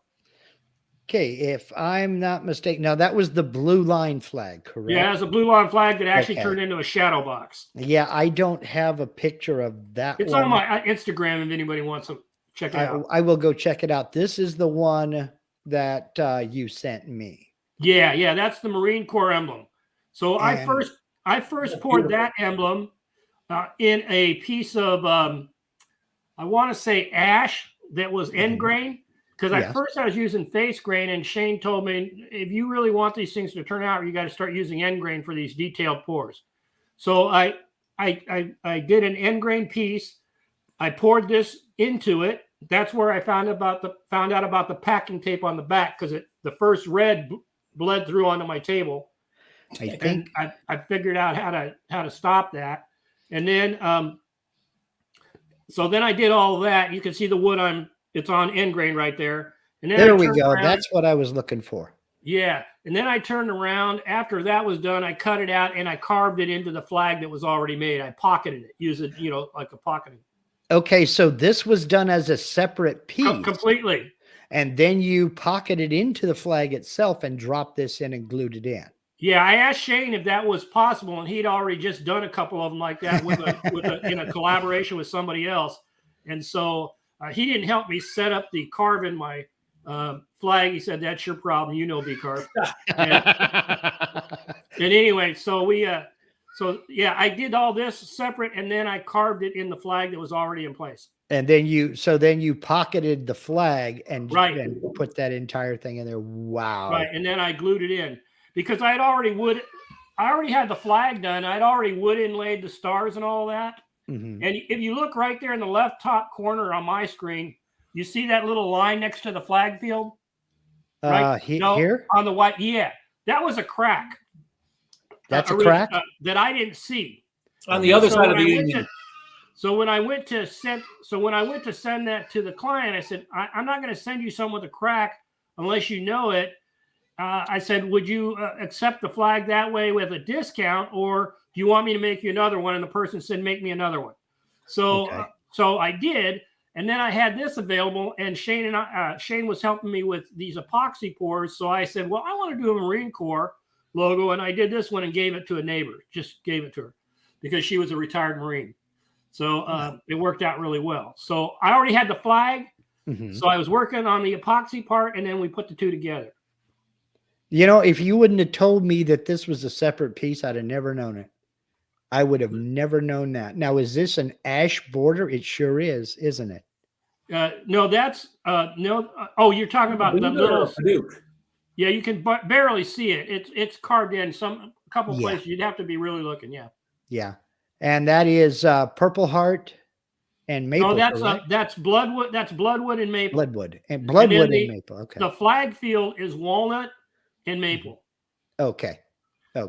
Okay, if I'm not mistaken, now that was the blue line flag, correct? Yeah, it was a blue line flag that actually turned into a shadow box. Yeah, I don't have a picture of that. It's on my Instagram if anybody wants to check it out. I will go check it out. This is the one that you sent me. Yeah, that's the Marine Corps emblem. So I first poured that emblem in a piece of I want to say ash that was end grain. Because at first I was using face grain, and Shane told me, if you really want these things to turn out, you got to start using end grain for these detailed pours. So I did an end grain piece. I poured this into it. That's where I found out about the packing tape on the back, because the first red bled through onto my table. I figured out how to stop that, and then so then I did all of that. You can see the wood it's on end grain right there. And then there we go. That's what I was looking for. Yeah. And then I turned around. After that was done, I cut it out and I carved it into the flag that was already made. I pocketed it, use it, like a pocketing. Okay. So this was done as a separate piece. Completely. And then you pocketed into the flag itself and dropped this in and glued it in. Yeah. I asked Shane if that was possible, and he'd already just done a couple of them like that in a collaboration with somebody else. And so he didn't help me set up the carve in my flag. He said, "That's your problem. You know, V-carve." And anyway, so I did all this separate, and then I carved it in the flag that was already in place. And then you pocketed the flag and put that entire thing in there. Wow. Right. And then I glued it in because I already had the flag done. I'd already wood inlaid the stars and all that. Mm-hmm. And if you look right there in the left top corner on my screen, you see that little line next to the flag field? Right? Here? On the white. Yeah. That was a crack. That's a crack? That I didn't see. On the other side of the union. So when I went to send that to the client, I said, I'm not going to send you some with a crack unless you know it. I said, would you accept the flag that way with a discount, or do you want me to make you another one? And the person said, make me another one. So, so I did. And then I had this available, and Shane was helping me with these epoxy pours. So I said, well, I want to do a Marine Corps logo. And I did this one and gave it to a neighbor, just gave it to her because she was a retired Marine. So it worked out really well. So I already had the flag. Mm-hmm. So I was working on the epoxy part, and then we put the two together. If you wouldn't have told me that this was a separate piece, I'd have never known it. I would have never known that. Now, is this an ash border? It sure is, isn't it? No, that's no. Oh, you're talking about the little. Yeah, you can barely see it. It's carved in a couple places. You'd have to be really looking. Yeah. Yeah, and that is Purple Heart and maple. No, that's bloodwood. That's bloodwood and maple. Bloodwood and maple. Okay. The flag field is walnut and maple. Okay.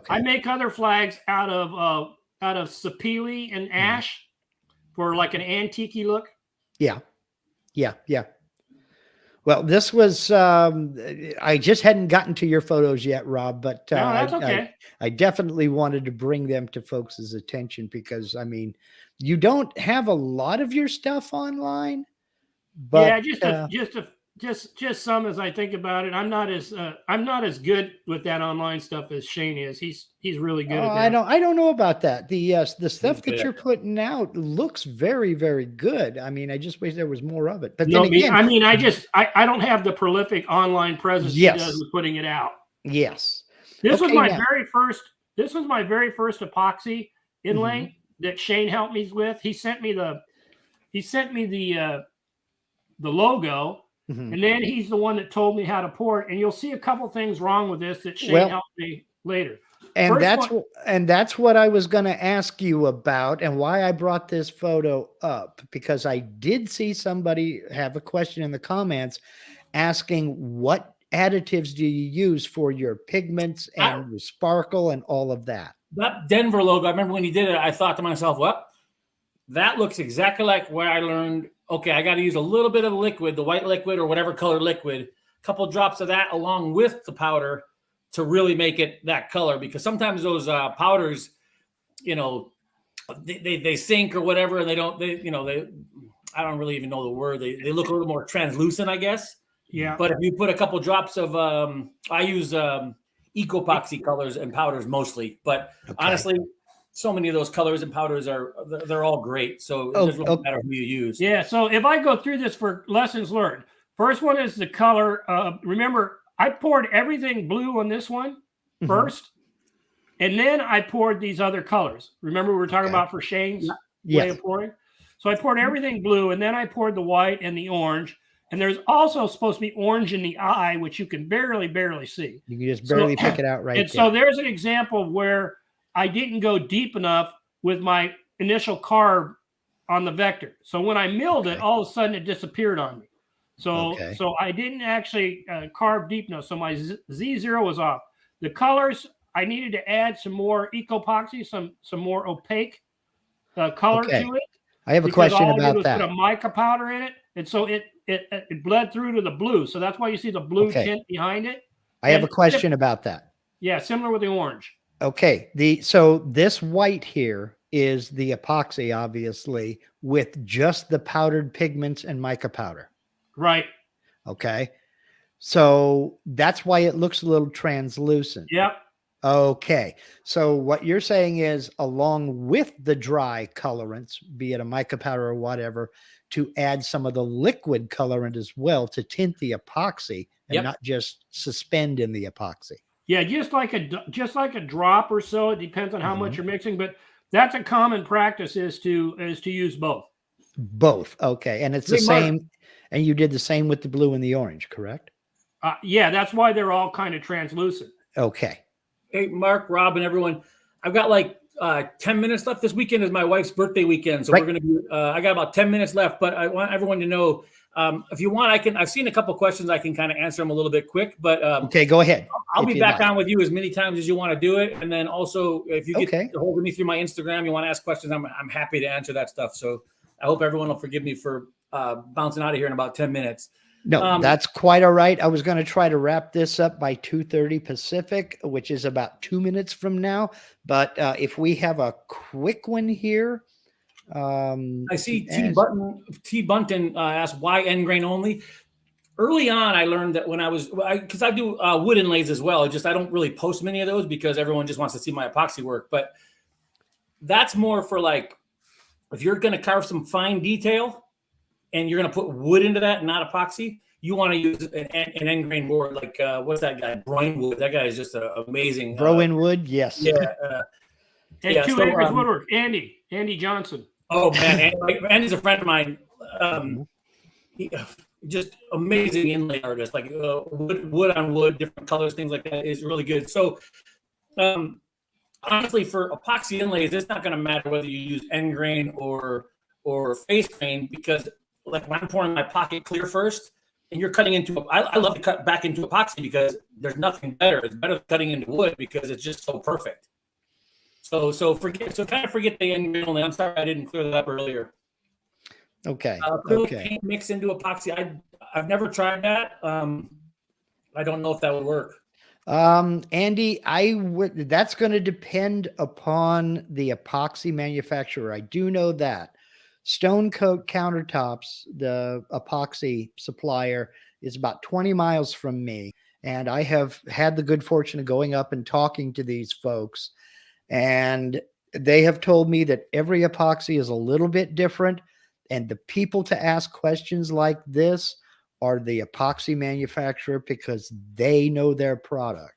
I make other flags out of sapele and ash for like an antique look. Yeah. Well, this was, I just hadn't gotten to your photos yet, Rob, but no, that's okay. I definitely wanted to bring them to folks' attention because, I mean, you don't have a lot of your stuff online, but just some as I think about it. I'm not as good with that online stuff as Shane is. He's really good at that. I don't know about that. The stuff that you're putting out looks very, very good. I mean, I just wish there was more of it. But then again, I don't have the prolific online presence he does with putting it out. Yes. This was my very first epoxy inlay that Shane helped me with. He sent me the the logo. And then he's the one that told me how to pour it. And you'll see a couple things wrong with this that Shane helped me later. And that's what I was going to ask you about, and why I brought this photo up, because I did see somebody have a question in the comments asking, what additives do you use for your pigments and your sparkle and all of that? That Denver logo, I remember when he did it, I thought to myself, well, that looks exactly like where I learned, okay, I got to use a little bit of liquid, the white liquid or whatever color liquid, a couple drops of that along with the powder to really make it that color. Because sometimes those powders, you know, they sink or whatever, and I don't really even know the word. They look a little more translucent, I guess. Yeah. But if you put a couple drops of, I use epoxy colors and powders mostly, but honestly, so many of those colors and powders they're all great. So it doesn't really matter who you use. Yeah. So if I go through this for lessons learned, first one is the color. Remember, I poured everything blue on this one first, and then I poured these other colors. Remember we were talking about for Shane's way of pouring? So I poured everything blue, and then I poured the white and the orange. And there's also supposed to be orange in the eye, which you can barely see. You can just barely pick it out right and so there's an example of where I didn't go deep enough with my initial carve on the Vector. So when I milled it, all of a sudden it disappeared on me. So I didn't actually carve deep enough. So my Z0 was off. The colors, I needed to add some more epoxy, some more opaque color to it. I have a question about that. Put a mica powder in it, and so it bled through to the blue. So that's why you see the blue tint behind it. I have a question about that. Yeah, similar with the orange. Okay. So this white here is the epoxy, obviously, with just the powdered pigments and mica powder. Right. Okay. So that's why it looks a little translucent. Yep. Okay. So what you're saying is, along with the dry colorants, be it a mica powder or whatever, to add some of the liquid colorant as well to tint the epoxy and not just suspend in the epoxy. Yeah, just like a drop or so. It depends on how much you're mixing, but that's a common practice is to use both. Both. Okay. And it's the same. And you did the same with the blue and the orange, correct? Yeah, that's why they're all kind of translucent. Okay. Hey, Mark, Rob, and everyone, I've got like 10 minutes left. This weekend is my wife's birthday weekend. So we're going to be, I got about 10 minutes left, but I want everyone to know, if you want, I've seen a couple questions. I can kind of answer them a little bit quick, but okay, go ahead. I'll be back on with you as many times as you want to do it. And then also if you get a hold of me through my Instagram, you want to ask questions, I'm happy to answer that stuff. So I hope everyone will forgive me for bouncing out of here in about 10 minutes. No, that's quite all right. I was going to try to wrap this up by 2:30 Pacific, which is about 2 minutes from now. But if we have a quick one here. I see T. Bunton asked why end grain only. Early on, I learned that when because I do wood inlays as well. Just I don't really post many of those because everyone just wants to see my epoxy work. But that's more for like if you're going to carve some fine detail and you're going to put wood into that and not epoxy, you want to use an end grain board like what's that guy? Broinwood. That guy is just amazing. Broinwood, yes. Yeah. And 2 Acres Woodwork, Andy Johnson. Oh man, Andy's a friend of mine. Just amazing inlay artist, like wood on wood, different colors, things like that is really good. So, honestly, for epoxy inlays, it's not going to matter whether you use end grain or face grain because, like when I'm pouring my pocket clear first, and you're cutting into, I love to cut back into epoxy because there's nothing better. It's better than cutting into wood because it's just so perfect. So kind of forget the end grain only. I'm sorry I didn't clear that up earlier. Okay. Paint mix into epoxy. I've never tried that. I don't know if that would work. Andy, that's going to depend upon the epoxy manufacturer. I do know that Stone Coat Countertops, the epoxy supplier, is about 20 miles from me. And I have had the good fortune of going up and talking to these folks. And they have told me that every epoxy is a little bit different. And the people to ask questions like this are the epoxy manufacturer because they know their product.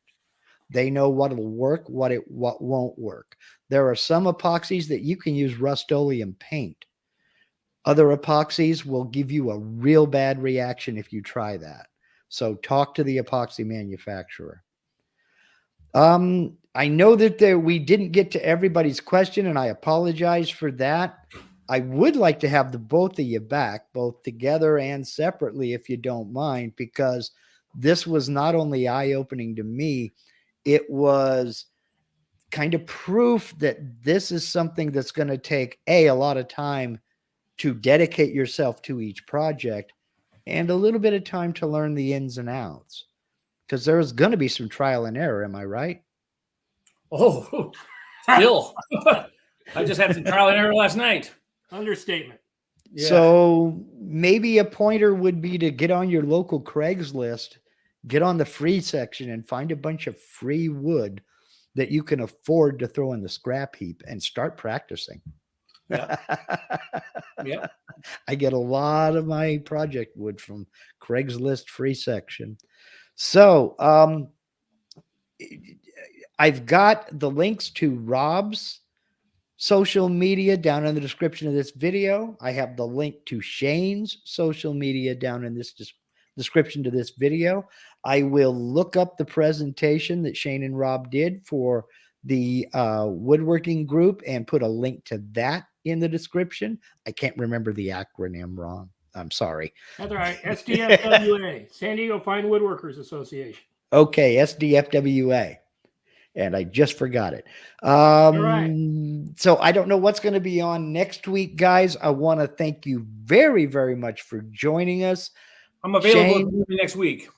They know what'll work, what won't work. There are some epoxies that you can use Rust-Oleum paint. Other epoxies will give you a real bad reaction if you try that. So talk to the epoxy manufacturer. I know that we didn't get to everybody's question, and I apologize for that. I would like to have the both of you back, both together and separately, if you don't mind, because this was not only eye-opening to me, it was kind of proof that this is something that's going to take a lot of time to dedicate yourself to each project, and a little bit of time to learn the ins and outs, because there's going to be some trial and error. Am I right? Oh, still. I just had some trial and error last night. Understatement. Yeah. So maybe a pointer would be to get on your local Craigslist, get on the free section, and find a bunch of free wood that you can afford to throw in the scrap heap and start practicing. Yeah. Yeah. I get a lot of my project wood from Craigslist free section. So I've got the links to Rob's social media down in the description of this video. I have the link to Shane's social media down in this description to this video. I will look up the presentation that Shane and Rob did for the woodworking group and put a link to that in the description. I can't remember the acronym wrong. I'm sorry. That's all right. SDFWA, San Diego Fine Woodworkers Association. Okay, SDFWA. And I just forgot it. Right. So I don't know what's going to be on next week, guys. I want to thank you very, very much for joining us. I'm available next week.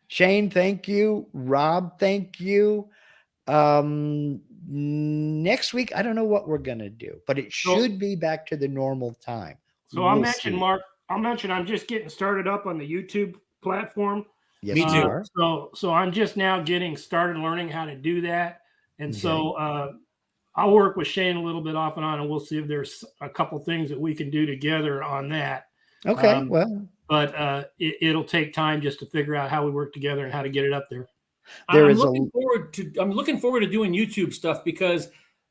Shane, thank you. Rob, thank you. Next week, I don't know what we're going to do, but it should be back to the normal time. So I'll mention, Mark, I'm just getting started up on the YouTube platform. Yes, me too. So I'm just now getting started learning how to do that. And so I'll work with Shane a little bit off and on, and we'll see if there's a couple things that we can do together on that. Okay. But it'll take time just to figure out how we work together and how to get it up there. I'm looking forward to doing YouTube stuff, because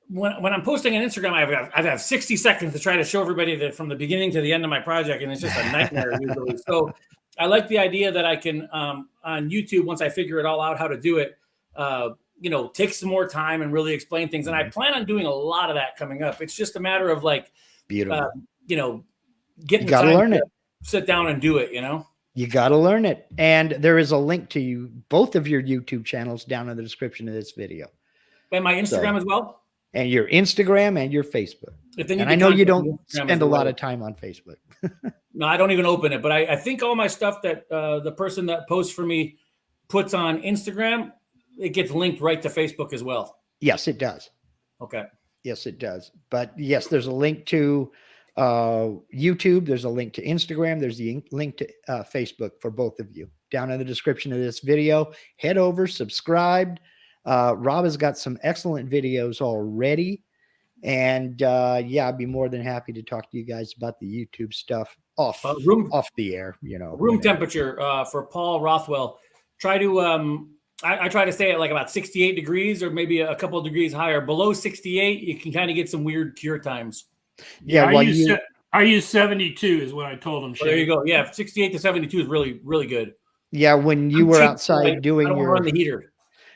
when I'm posting on Instagram, I have 60 seconds to try to show everybody that from the beginning to the end of my project, and it's just a nightmare usually. So I like the idea that I can on YouTube, once I figure it all out how to do it, take some more time and really explain things. And I plan on doing a lot of that coming up. It's just a matter of beautiful. Getting you gotta learn it. Sit down and do it. You got to learn it. And there is a link to both of your YouTube channels down in the description of this video. And my Instagram as well. And your Instagram and your Facebook. And I know you don't spend a lot of time on Facebook. No, I don't even open it. But I think all my stuff that the person that posts for me puts on Instagram, it gets linked right to Facebook as well. Yes, it does. Okay. Yes, it does. But yes, there's a link to YouTube. There's a link to Instagram. There's the link to Facebook for both of you down in the description of this video. Head over, subscribe. Rob has got some excellent videos already. And I'd be more than happy to talk to you guys about the YouTube stuff off the air, Room temperature for Paul Rothwell. Try to I try to stay at about 68 degrees, or maybe a couple of degrees higher. Below 68, you can kind of get some weird cure times. Yeah, I use 72 is what I told him. There you go. Yeah, 68 to 72 is really, really good. Yeah, when you were outside doing run the heater.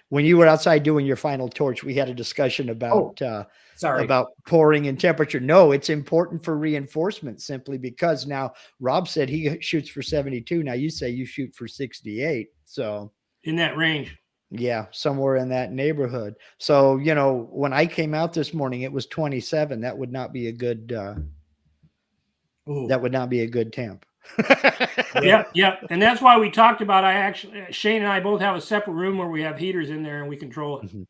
When you were outside doing your final torch, we had a discussion about about pouring and temperature. No, it's important for reinforcement, simply because now Rob said he shoots for 72. Now you say you shoot for 68. So in that range. Yeah, somewhere in that neighborhood. So, when I came out this morning, it was 27. That would not be a good temp. Yeah. And that's why we talked about, Shane and I both have a separate room where we have heaters in there and we control it. Mm-hmm.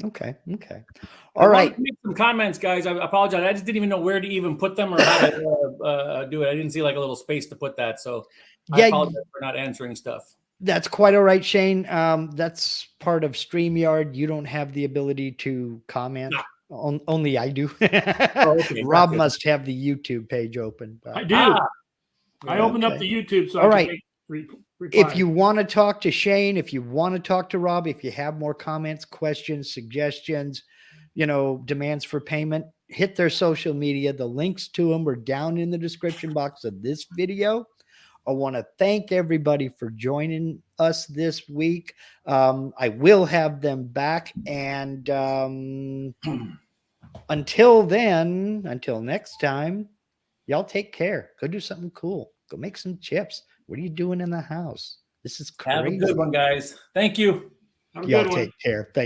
Okay. All right. Make some comments, guys. I apologize. I just didn't even know where to even put them or how to do it. I didn't see a little space to put that. So I apologize for not answering stuff. That's quite all right, Shane. That's part of StreamYard. You don't have the ability to comment. No. Only I do. Okay, Rob must have the YouTube page open. But. I do. I opened up the YouTube. So all right. If you want to talk to Shane, if you want to talk to Rob, if you have more comments, questions, suggestions, demands for payment, hit their social media. The links to them are down in the description box of this video. I want to thank everybody for joining us this week. I will have them back. And until next time, y'all take care. Go do something cool. Go make some chips. What are you doing in the house? This is crazy. Have a good one, guys. Thank you. Y'all take care. Thank you.